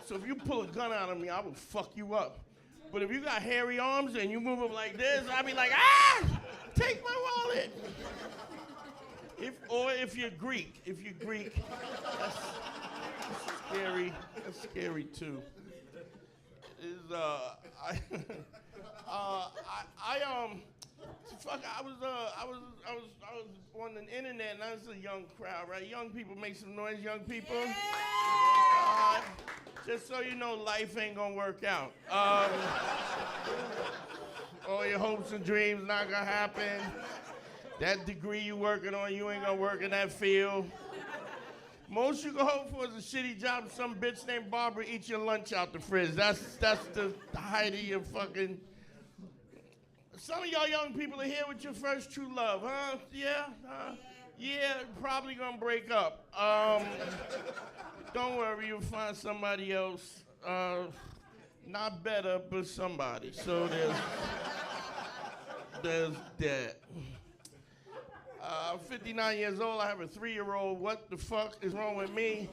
so if you pull a gun out of me, I will fuck you up. But if you got hairy arms and you move them like this, I'll be like, ah, take my wallet. If you're Greek, that's scary. That's scary too. I was on the internet, and that's a young crowd, right? Young people, make some noise, young people. Just so you know, life ain't gonna work out. All your hopes and dreams not gonna happen. That degree you working on, you ain't gonna work in that field. Most you can hope for is a shitty job. Some bitch named Barbara eats your lunch out the fridge. That's the height of your fucking. Some of y'all young people are here with your first true love, huh? Yeah? Yeah, probably gonna break up. Don't worry, you'll find somebody else. Not better, but somebody. So there's that. I'm 59 years old. I have a 3-year-old. What the fuck is wrong with me?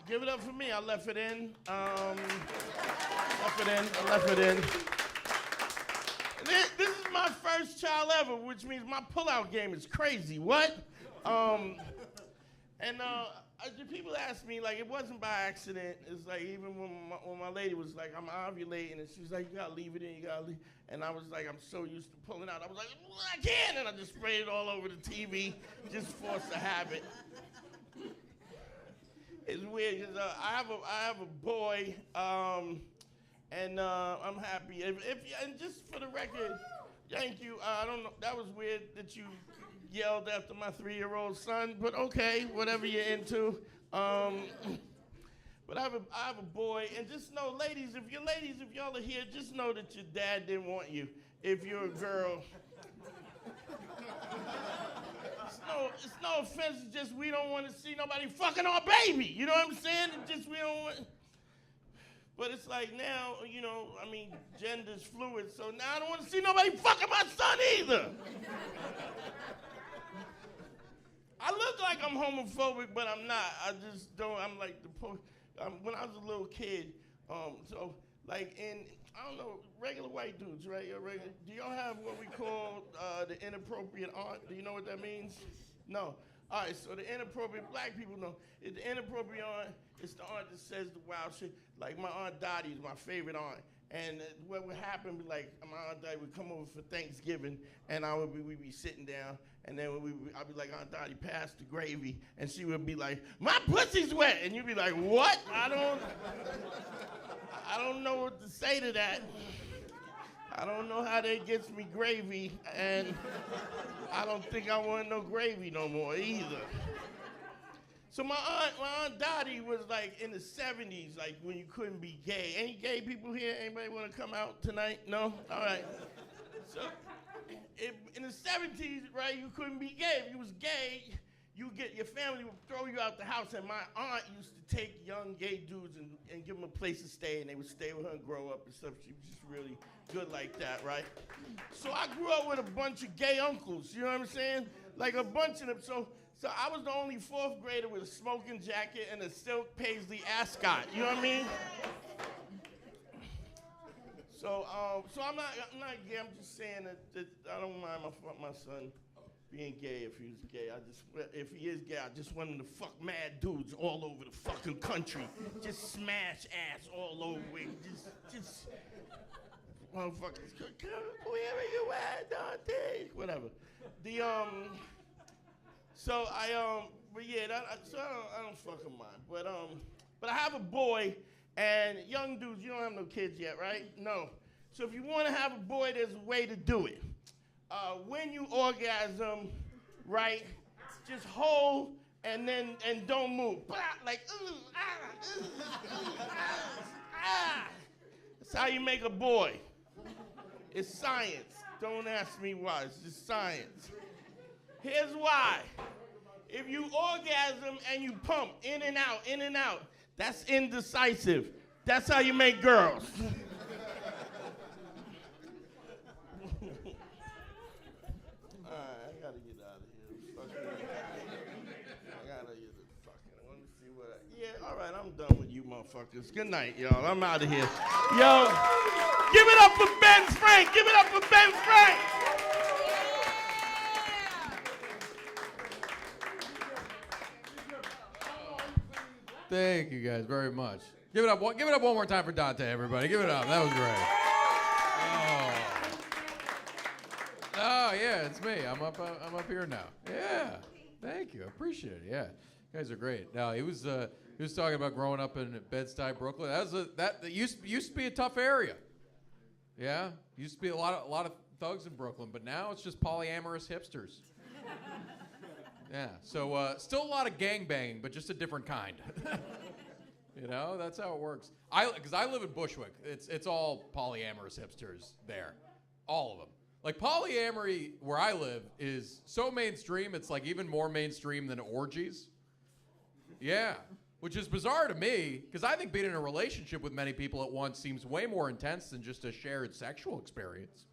Give it up for me. I left it in. I left it in. This is my first child ever, which means my pullout game is crazy. What? People ask me, like, it wasn't by accident. It's like, even when my lady was like, I'm ovulating, and she was like, you gotta leave it in, you gotta leave. And I was like, I'm so used to pulling out. I was like, well, I can, and I just sprayed it all over the TV, just forced a habit. It's weird, because I have a boy, and I'm happy. And just for the record, thank you. I don't know, that was weird that you yelled after my 3-year-old son, but okay, whatever you're into. But I have a boy, and just know, ladies, if y'all are here, just know that your dad didn't want you. If you're a girl, it's no offense. It's just we don't want to see nobody fucking our baby. You know what I'm saying? It's just we don't want. But it's like now, gender's fluid, so now I don't want to see nobody fucking my son either. I look like I'm homophobic, but I'm not. I just don't. I'm like when I was a little kid. I don't know, regular white dudes, right? Do y'all have what we call the inappropriate aunt? Do you know what that means? No. All right. So the inappropriate black people know. The inappropriate aunt is the aunt that says the wild shit. Like my Aunt Dottie is my favorite aunt. And what would happen be like, my Aunt Dottie would come over for Thanksgiving, and we'd be sitting down, and then I'd be like, Aunt Dottie, pass the gravy, and she would be like, my pussy's wet, and you'd be like, what? I don't know what to say to that. I don't know how that gets me gravy, and I don't think I want no gravy no more either. So my aunt Dottie was like in the 70s, like when you couldn't be gay. Any gay people here? Anybody want to come out tonight? No? All right. So in the 70s, right, you couldn't be gay. If you was gay, your family would throw you out the house, and my aunt used to take young gay dudes and give them a place to stay, and they would stay with her and grow up and stuff. She was just really good like that, right? So I grew up with a bunch of gay uncles, you know what I'm saying? Like a bunch of them. So I was the only fourth grader with a smoking jacket and a silk paisley ascot, you know what I mean? So I'm not gay. I'm just saying that I don't mind my son being gay if he's gay. If he is gay, I just want him to fuck mad dudes all over the fucking country. Just smash ass all over it. Just motherfuckers. Wherever you at, Dante. Whatever. But yeah, I don't fucking mind. But I have a boy, and young dudes, you don't have no kids yet, right? No. So if you want to have a boy, there's a way to do it. When you orgasm, right, just hold and don't move. Like, That's how you make a boy. It's science. Don't ask me why. It's just science. Here's why. If you orgasm and you pump in and out, that's indecisive. That's how you make girls. I gotta get out of here. Let me see what all right, I'm done with you motherfuckers. Good night, y'all. I'm out of here. Yo, give it up for Ben Frank. Give it up for Ben Frank. Thank you guys very much. Give it up one more time for Dante, everybody. Give it up. That was great. Oh yeah, it's me. I'm up here now. Yeah. Thank you. I appreciate it. Yeah. You guys are great. Now he was talking about growing up in Bed-Stuy, Brooklyn. That used to be a tough area. Yeah. Used to be a lot of thugs in Brooklyn, but now it's just polyamorous hipsters. Yeah, so still a lot of gangbanging, but just a different kind. You know, that's how it works. Because I live in Bushwick. It's all polyamorous hipsters there, all of them. Like polyamory where I live is so mainstream, it's like even more mainstream than orgies. Yeah, which is bizarre to me, because I think being in a relationship with many people at once seems way more intense than just a shared sexual experience.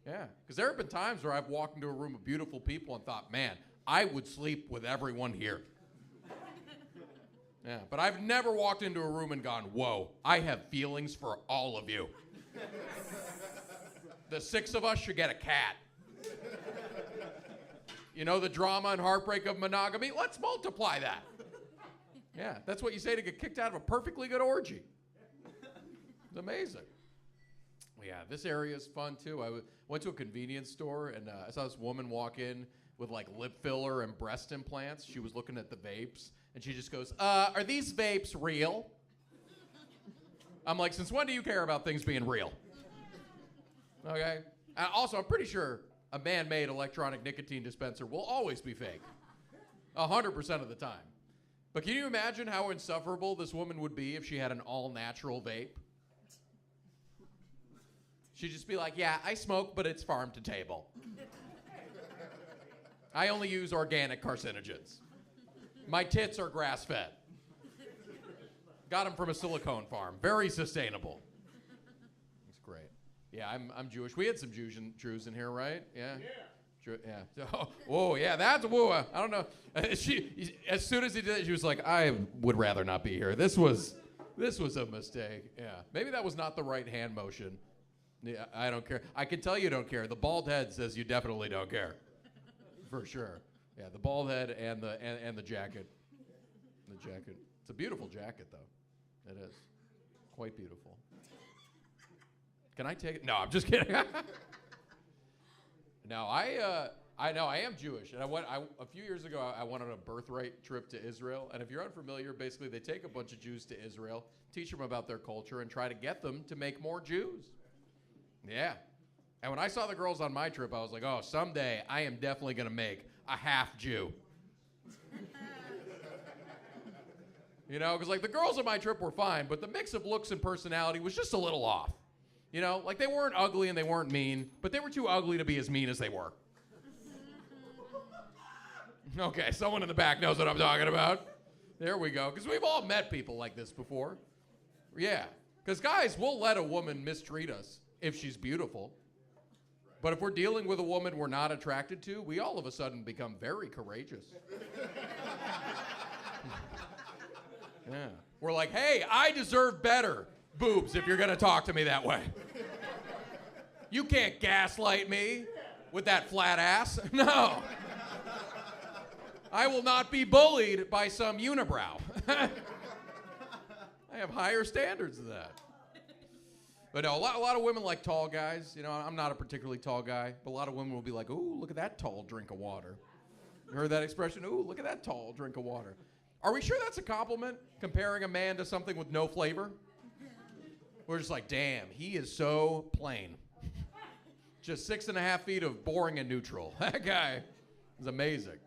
Yeah, because there have been times where I've walked into a room of beautiful people and thought, man, I would sleep with everyone here. Yeah, but I've never walked into a room and gone, whoa, I have feelings for all of you. The 6 of us should get a cat. You know, the drama and heartbreak of monogamy, let's multiply that. Yeah, that's what you say to get kicked out of a perfectly good orgy. It's amazing. Yeah, this area is fun too. I went to a convenience store and I saw this woman walk in with like lip filler and breast implants. She was looking at the vapes and she just goes, are these vapes real? I'm like, since when do you care about things being real? Okay. Also, I'm pretty sure a man-made electronic nicotine dispenser will always be fake. 100% of the time. But can you imagine how insufferable this woman would be if she had an all-natural vape? She'd just be like, yeah, I smoke, but it's farm to table. I only use organic carcinogens. My tits are grass-fed. Got them from a silicone farm. Very sustainable. It's great. Yeah, I'm Jewish. We had some Jews in here, right? Yeah? Yeah. Oh, yeah, that's woo. I don't know. She, as soon as he did it, she was like, I would rather not be here. This was a mistake. Yeah. Maybe that was not the right hand motion. Yeah, I don't care. I can tell you don't care. The bald head says you definitely don't care. For sure. Yeah, the bald head and the jacket. The jacket. It's a beautiful jacket, though. It is. Quite beautiful. Can I take it? No, I'm just kidding. No, I know I am Jewish, and a few years ago. I went on a birthright trip to Israel, and if you're unfamiliar, basically they take a bunch of Jews to Israel, teach them about their culture, and try to get them to make more Jews. Yeah, and when I saw the girls on my trip, I was like, oh, someday I am definitely gonna make a half Jew. You know, because like the girls on my trip were fine, but the mix of looks and personality was just a little off. You know, like they weren't ugly and they weren't mean, but they were too ugly to be as mean as they were. Okay, someone in the back knows what I'm talking about. There we go. Because we've all met people like this before. Yeah. Because guys, we'll let a woman mistreat us if she's beautiful. But if we're dealing with a woman we're not attracted to, we all of a sudden become very courageous. Yeah. We're like, hey, I deserve better boobs if you're going to talk to me that way. You can't gaslight me with that flat ass. No. I will not be bullied by some unibrow. I have higher standards than that. But no, a lot of women like tall guys. You know, I'm not a particularly tall guy, but a lot of women will be like, ooh, look at that tall drink of water. You heard that expression? Ooh, look at that tall drink of water. Are we sure that's a compliment, comparing a man to something with no flavor? We're just like, damn, he is so plain. Just 6.5 feet of boring and neutral. That guy is amazing.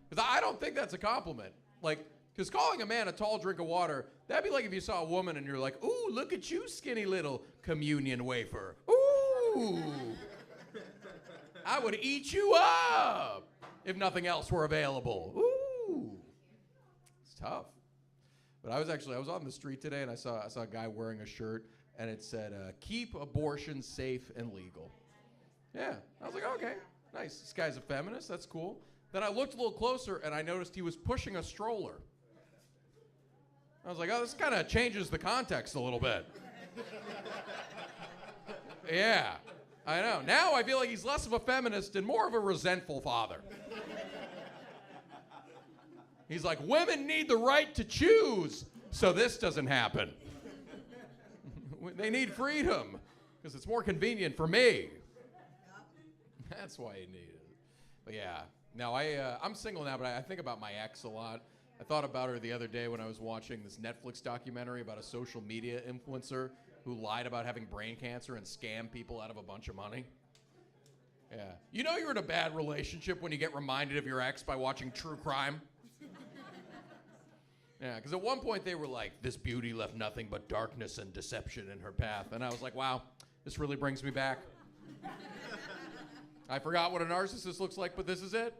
Because I don't think that's a compliment. Like, because calling a man a tall drink of water, that'd be like if you saw a woman and you're like, ooh, look at you, skinny little communion wafer. Ooh. I would eat you up if nothing else were available. Ooh. It's tough. But I was on the street today and I saw a guy wearing a shirt and it said, keep abortion safe and legal. Yeah. I was like, okay, nice. This guy's a feminist. That's cool. Then I looked a little closer and I noticed he was pushing a stroller. I was like, oh, this kind of changes the context a little bit. Yeah, I know. Now I feel like he's less of a feminist and more of a resentful father. He's like, women need the right to choose so this doesn't happen. They need freedom because it's more convenient for me. That's why you need it. But yeah, no, I'm single now, but I think about my ex a lot. I thought about her the other day when I was watching this Netflix documentary about a social media influencer who lied about having brain cancer and scammed people out of a bunch of money. Yeah. You know you're in a bad relationship when you get reminded of your ex by watching true crime? Yeah, because at one point they were like, this beauty left nothing but darkness and deception in her path. And I was like, wow, this really brings me back. I forgot what a narcissist looks like, but this is it.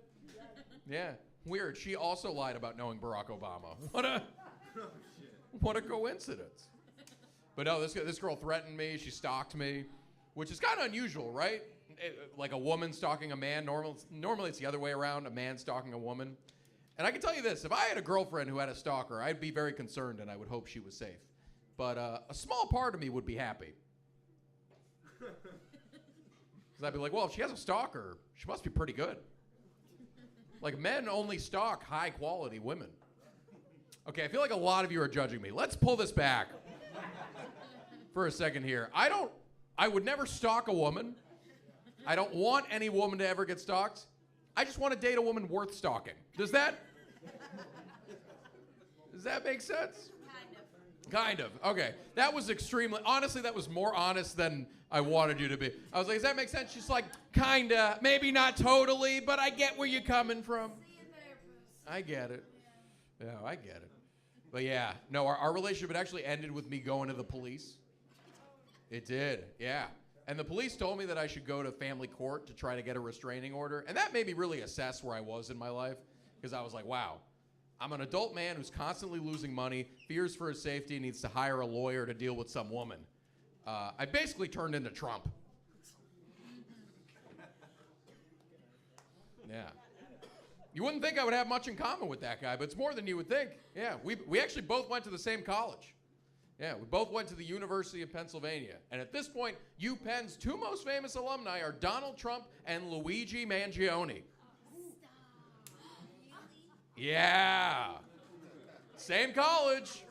Yeah. Weird. She also lied about knowing Barack Obama. What a coincidence. But no, this girl threatened me. She stalked me, which is kind of unusual, right? Like a woman stalking a man. Normally it's the other way around, a man stalking a woman. And I can tell you this, if I had a girlfriend who had a stalker, I'd be very concerned and I would hope she was safe. But a small part of me would be happy. Because I'd be like, well, if she has a stalker, she must be pretty good. Like, men only stalk high-quality women. Okay, I feel like a lot of you are judging me. Let's pull this back for a second here. I would never stalk a woman. I don't want any woman to ever get stalked. I just want to date a woman worth stalking. Does that make sense? Kind of. Okay. That was honestly, that was more honest than I wanted you to be. I was like, does that make sense? She's like, kinda, maybe not totally, but I get where you're coming from. I get it. Yeah, I get it. But yeah, no, our relationship, it actually ended with me going to the police. It did, yeah. And the police told me that I should go to family court to try to get a restraining order. And that made me really assess where I was in my life. Because I was like, wow, I'm an adult man who's constantly losing money, fears for his safety, and needs to hire a lawyer to deal with some woman. I basically turned into Trump. Yeah. You wouldn't think I would have much in common with that guy, but it's more than you would think. Yeah, we actually both went to the same college. Yeah, we both went to the University of Pennsylvania. And at this point, UPenn's two most famous alumni are Donald Trump and Luigi Mangione. Yeah. Same college.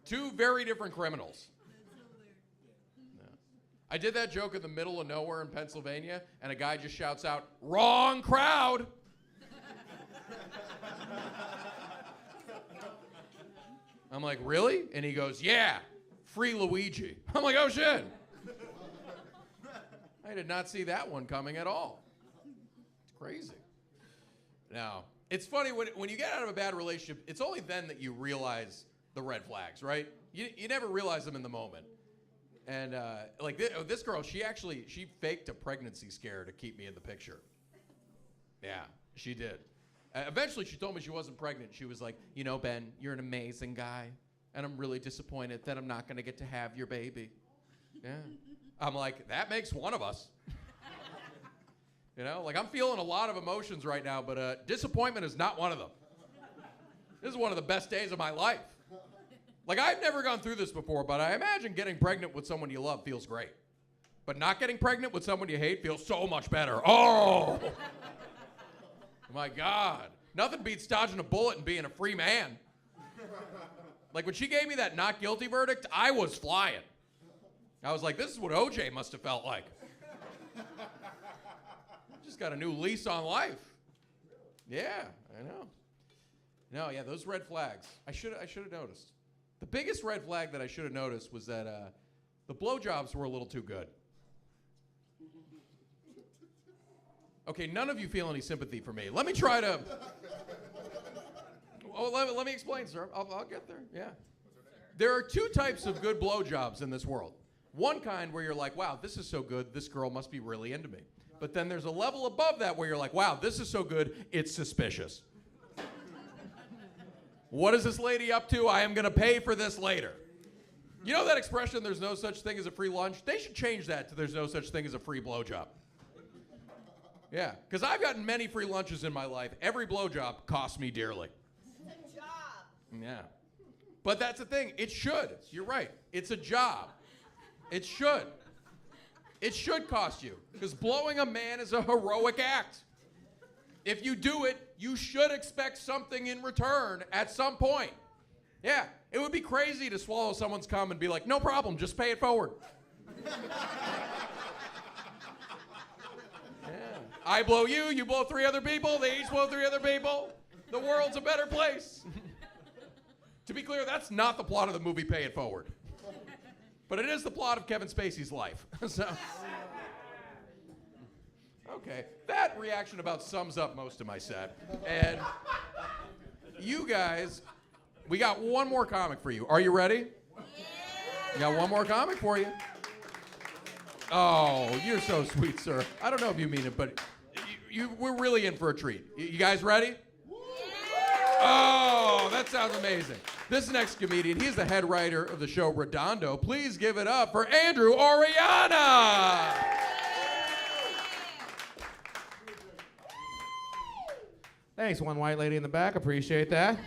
Two very different criminals. Yeah. I did that joke in the middle of nowhere in Pennsylvania, and a guy just shouts out, "Wrong crowd!" I'm like, really? And he goes, yeah, free Luigi. I'm like, oh shit. I did not see that one coming at all. It's crazy. Now, it's funny, when you get out of a bad relationship, it's only then that you realize the red flags, right? You never realize them in the moment. And like this girl, she faked a pregnancy scare to keep me in the picture. Yeah, she did. Eventually, she told me she wasn't pregnant. She was like, you know, Ben, you're an amazing guy, and I'm really disappointed that I'm not going to get to have your baby. Yeah. I'm like, that makes one of us. You know, like I'm feeling a lot of emotions right now, but disappointment is not one of them. This is one of the best days of my life. Like, I've never gone through this before, but I imagine getting pregnant with someone you love feels great. But not getting pregnant with someone you hate feels so much better. Oh! My God. Nothing beats dodging a bullet and being a free man. Like, when she gave me that not guilty verdict, I was flying. I was like, this is what OJ must have felt like. Just got a new lease on life. Yeah, I know. No, yeah, those red flags. I should have noticed. The biggest red flag that I should have noticed was that the blowjobs were a little too good. Okay, none of you feel any sympathy for me. Let me try to. Oh, let me explain, sir. I'll get there. Yeah. There are two types of good blowjobs in this world. One kind where you're like, wow, this is so good, this girl must be really into me. But then there's a level above that where you're like, wow, this is so good, it's suspicious. What is this lady up to? I am going to pay for this later. You know that expression, there's no such thing as a free lunch? They should change that to there's no such thing as a free blowjob. Yeah, because I've gotten many free lunches in my life. Every blowjob costs me dearly. It's a job. Yeah. But that's the thing. It should. You're right. It's a job. It should. It should cost you. Because blowing a man is a heroic act. If you do it, you should expect something in return at some point. Yeah. It would be crazy to swallow someone's cum and be like, no problem, just pay it forward. I blow you, you blow 3 other people, they each blow 3 other people. The world's a better place. To be clear, that's not the plot of the movie Pay It Forward. But it is the plot of Kevin Spacey's life. So, okay, that reaction about sums up most of my set. And you guys, we got one more comic for you. Are you ready? We got one more comic for you. Oh, you're so sweet, sir. I don't know if you mean it, but we're really in for a treat. You guys ready? Oh, that sounds amazing. This next comedian, he's the head writer of the show Redondo. Please give it up for Andrew Oriana. Thanks, one white lady in the back. Appreciate that.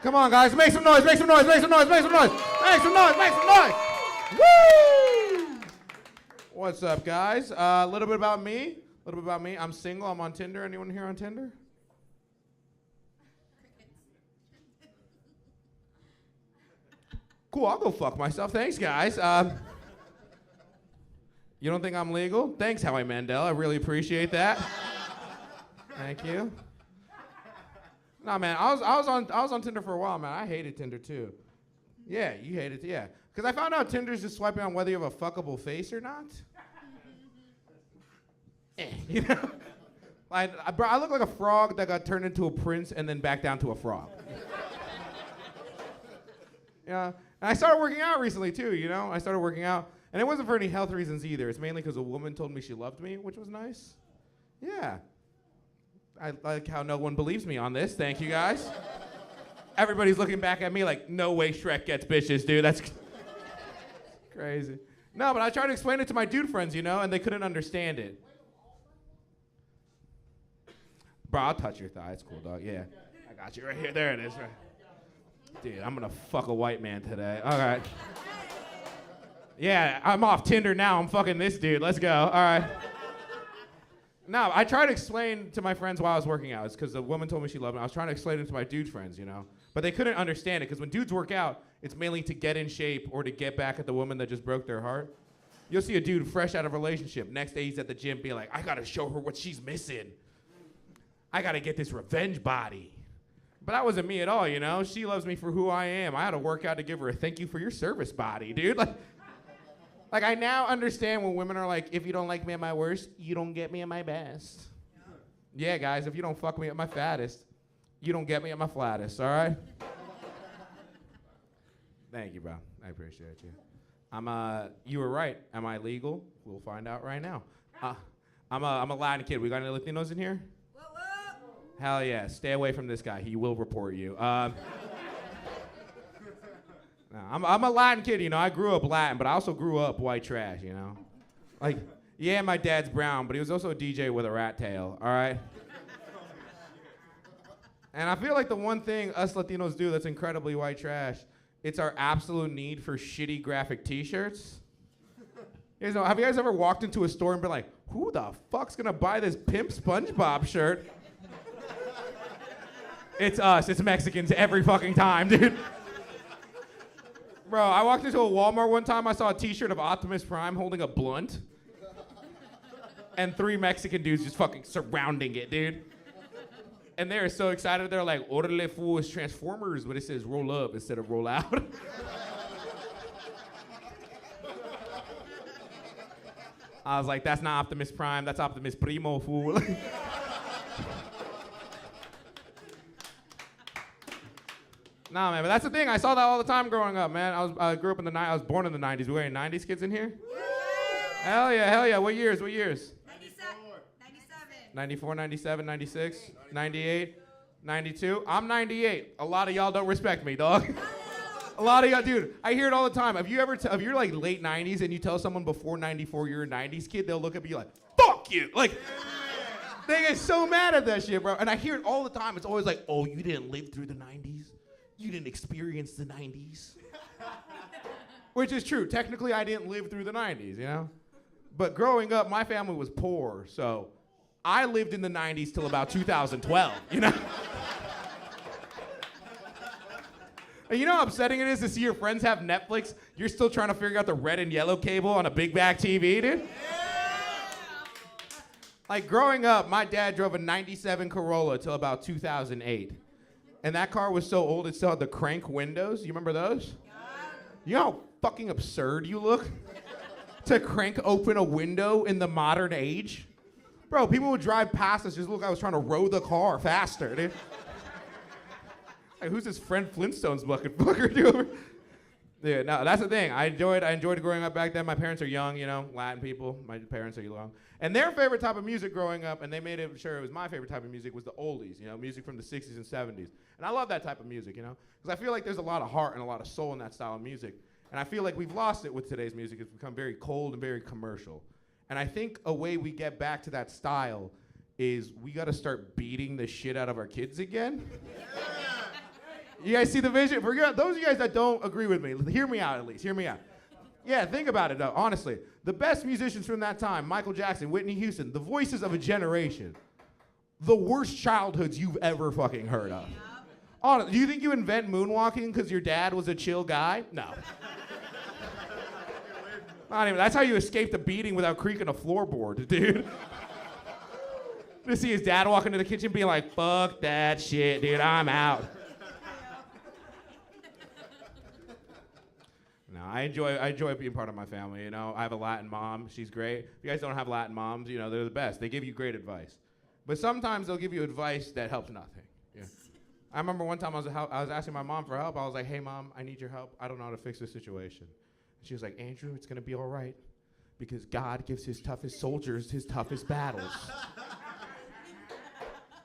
Come on, guys. Make some noise, make some noise, make some noise, make some noise. Make some noise, make some noise. Woo! What's up, guys? A little bit about me. I'm single. I'm on Tinder. Anyone here on Tinder? Cool, I'll go fuck myself. Thanks, guys. You don't think I'm legal? Thanks, Howie Mandel. I really appreciate that. Thank you. Nah, man, I was on Tinder for a while, man. I hated Tinder too. Yeah, you hate it, yeah. Because I found out Tinder's just swiping on whether you have a fuckable face or not. You know? Bro, I look like a frog that got turned into a prince and then back down to a frog. Yeah. And I started working out recently too, you know? I started working out. And it wasn't for any health reasons either. It's mainly because a woman told me she loved me, which was nice. Yeah. I like how no one believes me on this. Thank you, guys. Everybody's looking back at me like, no way Shrek gets bitches, dude. That's crazy. No, but I tried to explain it to my dude friends, you know, and they couldn't understand it. Bro, I'll touch your thigh. It's cool, dog. Yeah. I got you right here. There it is. Right. Dude, I'm going to fuck a white man today. All right. Yeah, I'm off Tinder now. I'm fucking this dude. Let's go. All right. No, I tried to explain to my friends while I was working out. It's because the woman told me she loved me. I was trying to explain it to my dude friends, you know. But they couldn't understand it because when dudes work out, it's mainly to get in shape or to get back at the woman that just broke their heart. You'll see a dude fresh out of a relationship. Next day he's at the gym being like, I got to show her what she's missing. I got to get this revenge body. But that wasn't me at all, you know. She loves me for who I am. I had to work out to give her a thank you for your service body, dude. Like I now understand when women are like, if you don't like me at my worst, you don't get me at my best. Yeah, guys, if you don't fuck me at my fattest, you don't get me at my flattest, all right? Thank you, bro. I appreciate you. You were right. Am I legal? We'll find out right now. I'm a Latin kid. We got any Latinos in here? Hell yeah. Stay away from this guy. He will report you. No, I'm a Latin kid, you know. I grew up Latin, but I also grew up white trash, you know. Like, yeah, my dad's brown, but he was also a DJ with a rat tail, all right? And I feel like the one thing us Latinos do that's incredibly white trash, it's our absolute need for shitty graphic t-shirts. You know, have you guys ever walked into a store and been like, who the fuck's gonna buy this Pimp SpongeBob shirt? It's us, it's Mexicans every fucking time, dude. Bro, I walked into a Walmart one time, I saw a t-shirt of Optimus Prime holding a blunt. And 3 Mexican dudes just fucking surrounding it, dude. And they're so excited, they're like, Orale fool, it's Transformers, but it says roll up instead of roll out. I was like, that's not Optimus Prime, that's Optimus Primo, fool. Nah, man, but that's the thing. I saw that all the time growing up, man. I grew up in I was born in the 90s. We any 90s kids in here? Hell yeah, hell yeah. What years? 97. 94, 97, 96, 98, 92. I'm 98. A lot of y'all don't respect me, dog. A lot of y'all, dude, I hear it all the time. If you're like late 90s and you tell someone before 94 you're a 90s kid, they'll look at you like, fuck you. Like, they get so mad at that shit, bro. And I hear it all the time. It's always like, oh, you didn't live through the 90s? You didn't experience the 90s? Which is true. Technically, I didn't live through the 90s, you know? But growing up, my family was poor, so I lived in the 90s till about 2012, you know? And you know how upsetting it is to see your friends have Netflix? You're still trying to figure out the red and yellow cable on a big back TV, dude? Like, growing up, my dad drove a 97 Corolla till about 2008. And that car was so old, it still had the crank windows. You remember those? You know how fucking absurd you look? To crank open a window in the modern age? Bro, people would drive past us just look like I was trying to row the car faster, dude. Like, who's this Fred Flintstones bucket fucker, dude? Yeah, no, that's the thing. I enjoyed growing up back then. My parents are young, you know, Latin people. My parents are young. And their favorite type of music growing up, and they made it sure it was my favorite type of music, was the oldies, you know, music from the 60s and 70s. And I love that type of music, you know, because I feel like there's a lot of heart and a lot of soul in that style of music. And I feel like we've lost it with today's music. It's become very cold and very commercial. And I think a way we get back to that style is we got to start beating the shit out of our kids again. You guys see the vision? For those of you guys that don't agree with me, hear me out at least. Hear me out. Yeah, think about it though, honestly. The best musicians from that time, Michael Jackson, Whitney Houston, the voices of a generation. The worst childhoods you've ever fucking heard of. Honestly, do you think you invent moonwalking because your dad was a chill guy? No. Not even. That's how you escaped a beating without creaking a floorboard, dude. To see his dad walk into the kitchen being like, fuck that shit, dude, I'm out. No, I enjoy being part of my family, you know. I have a Latin mom, she's great. If you guys don't have Latin moms, you know, they're the best. They give you great advice. But sometimes they'll give you advice that helps nothing. Yeah. I remember one time I was asking my mom for help. I was like, hey mom, I need your help. I don't know how to fix this situation. And she was like, Andrew, it's gonna be all right, because God gives his toughest soldiers his toughest battles.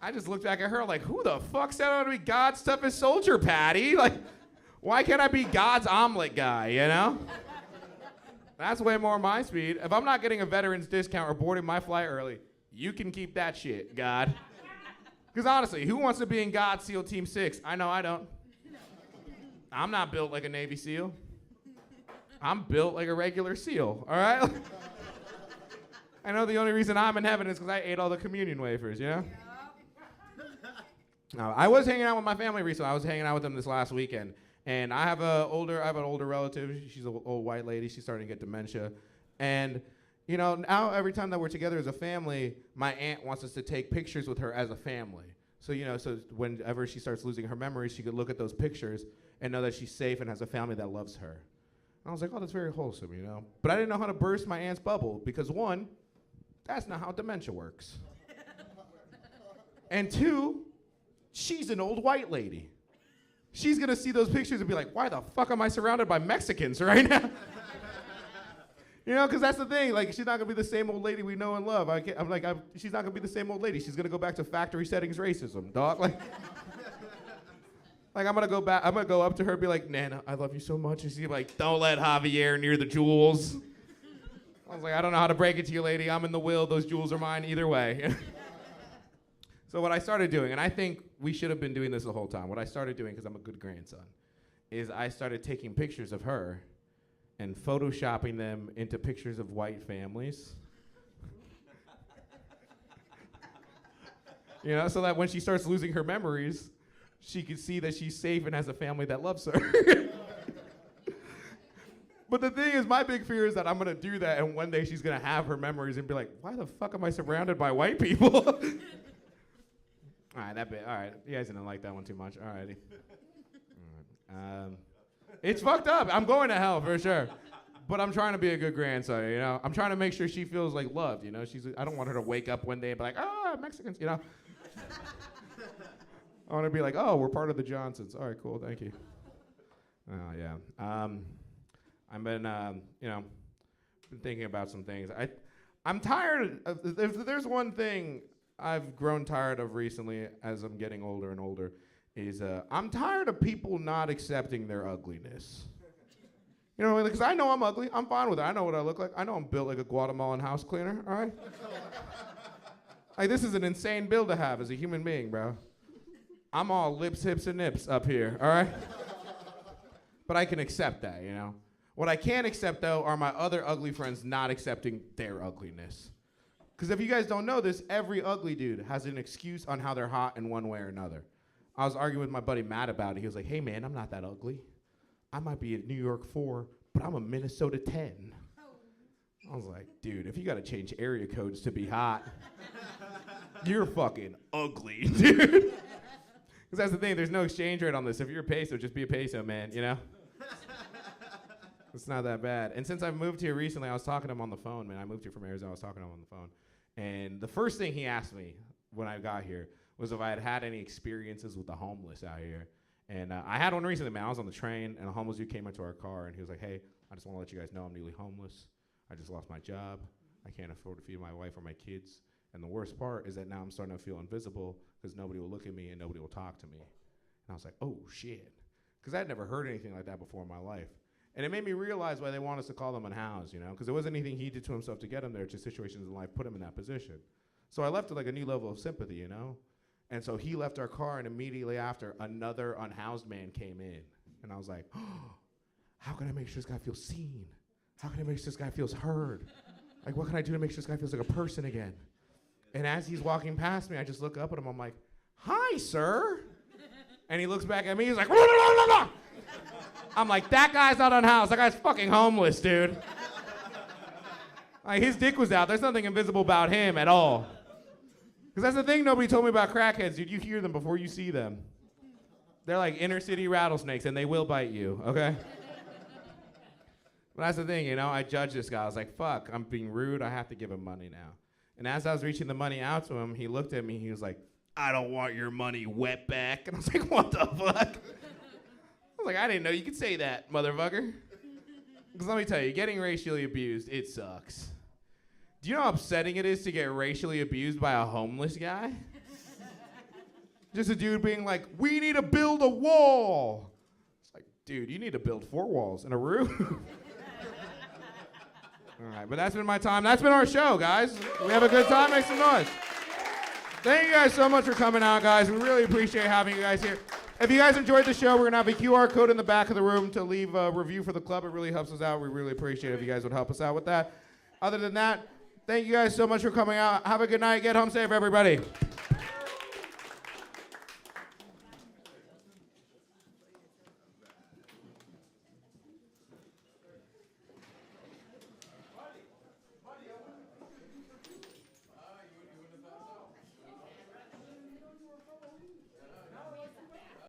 I just looked back at her like, who the fuck said I want to be God's toughest soldier, Patty? Like, why can't I be God's omelet guy, you know? That's way more my speed. If I'm not getting a veteran's discount or boarding my flight early, you can keep that shit, God. Because honestly, who wants to be in God's SEAL Team 6? I know I don't. I'm not built like a Navy SEAL. I'm built like a regular SEAL, all right? I know the only reason I'm in heaven is because I ate all the communion wafers, you know? I was hanging out with my family recently. I was hanging out with them this last weekend. And I have an older relative. She's an old white lady. She's starting to get dementia. And, you know, now every time that we're together as a family, my aunt wants us to take pictures with her as a family. So, you know, so whenever she starts losing her memories, she could look at those pictures and know that she's safe and has a family that loves her. And I was like, oh, that's very wholesome, you know? But I didn't know how to burst my aunt's bubble because, one, that's not how dementia works. And two, she's an old white lady. She's gonna see those pictures and be like, why the fuck am I surrounded by Mexicans right now? You know, because that's the thing. Like, she's not gonna be the same old lady we know and love. She's not gonna be the same old lady. She's gonna go back to factory settings racism, dog. Like, I'm gonna go back. I'm gonna go up to her and be like, Nana, I love you so much. And she's gonna be like, don't let Javier near the jewels. I was like, I don't know how to break it to you, lady. I'm in the will. Those jewels are mine either way. So what I started doing, and I think we should have been doing this the whole time. What I started doing, because I'm a good grandson, is I started taking pictures of her and photoshopping them into pictures of white families. You know, so that when she starts losing her memories, she can see that she's safe and has a family that loves her. But the thing is, my big fear is that I'm gonna do that, and one day she's gonna have her memories and be like, why the fuck am I surrounded by white people? All right, that bit, all right. You guys didn't like that one too much, all righty. It's fucked up. I'm going to hell for sure. But I'm trying to be a good grandson, you know? I'm trying to make sure she feels like loved, you know? I don't want her to wake up one day and be like, Mexicans, you know? I want to be like, oh, we're part of the Johnsons. All right, cool, thank you. Oh, yeah. I've been, been thinking about some things. I'm tired of, if there's one thing I've grown tired of recently as I'm getting older and older, is I'm tired of people not accepting their ugliness. You know, because I know I'm ugly. I'm fine with it. I know what I look like. I know I'm built like a Guatemalan house cleaner, all right? Like, this is an insane build to have as a human being, bro. I'm all lips, hips, and nips up here, all right? But I can accept that, you know? What I can't accept, though, are my other ugly friends not accepting their ugliness. Because if you guys don't know this, every ugly dude has an excuse on how they're hot in one way or another. I was arguing with my buddy Matt about it. He was like, hey, man, I'm not that ugly. I might be a New York 4, but I'm a Minnesota 10. I was like, dude, if you got to change area codes to be hot, you're fucking ugly, dude. Because that's the thing. There's no exchange rate on this. If you're a peso, just be a peso, man, you know? It's not that bad. And since I've moved here recently, I was talking to him on the phone, man. I moved here from Arizona. I was talking to him on the phone. And the first thing he asked me when I got here was if I had had any experiences with the homeless out here. And I had one recently, man. I was on the train, and a homeless dude came into our car, and he was like, hey, I just want to let you guys know I'm newly homeless. I just lost my job. I can't afford to feed my wife or my kids. And the worst part is that now I'm starting to feel invisible because nobody will look at me and nobody will talk to me. And I was like, oh, shit. Because I'd never heard anything like that before in my life. And it made me realize why they want us to call them unhoused, you know? Because it wasn't anything he did to himself to get him there, just situations in life put him in that position. So I left with like a new level of sympathy, you know? And so he left our car, and immediately after, another unhoused man came in. And I was like, oh, how can I make sure this guy feels seen? How can I make sure this guy feels heard? Like, what can I do to make sure this guy feels like a person again? And as he's walking past me, I just look up at him. I'm like, hi, sir. And he looks back at me. He's like, "Rah-rah-rah-rah-rah." I'm like, that guy's not unhoused. That guy's fucking homeless, dude. Like, his dick was out. There's nothing invisible about him at all. Because that's the thing nobody told me about crackheads, dude. You hear them before you see them. They're like inner city rattlesnakes, and they will bite you, okay? But that's the thing, you know? I judged this guy. I was like, fuck, I'm being rude. I have to give him money now. And as I was reaching the money out to him, he looked at me. He was like, I don't want your money, wetback. And I was like, what the fuck? I was like, I didn't know you could say that, motherfucker. Because let me tell you, getting racially abused, it sucks. Do you know how upsetting it is to get racially abused by a homeless guy? Just a dude being like, we need to build a wall. It's like, dude, you need to build 4 walls and a roof. All right, but that's been my time. That's been our show, guys. We have a good time. Make some noise. Thank you guys so much for coming out, guys. We really appreciate having you guys here. If you guys enjoyed the show, we're going to have a QR code in the back of the room to leave a review for the club. It really helps us out. We really appreciate it if you guys would help us out with that. Other than that, thank you guys so much for coming out. Have a good night. Get home safe, everybody.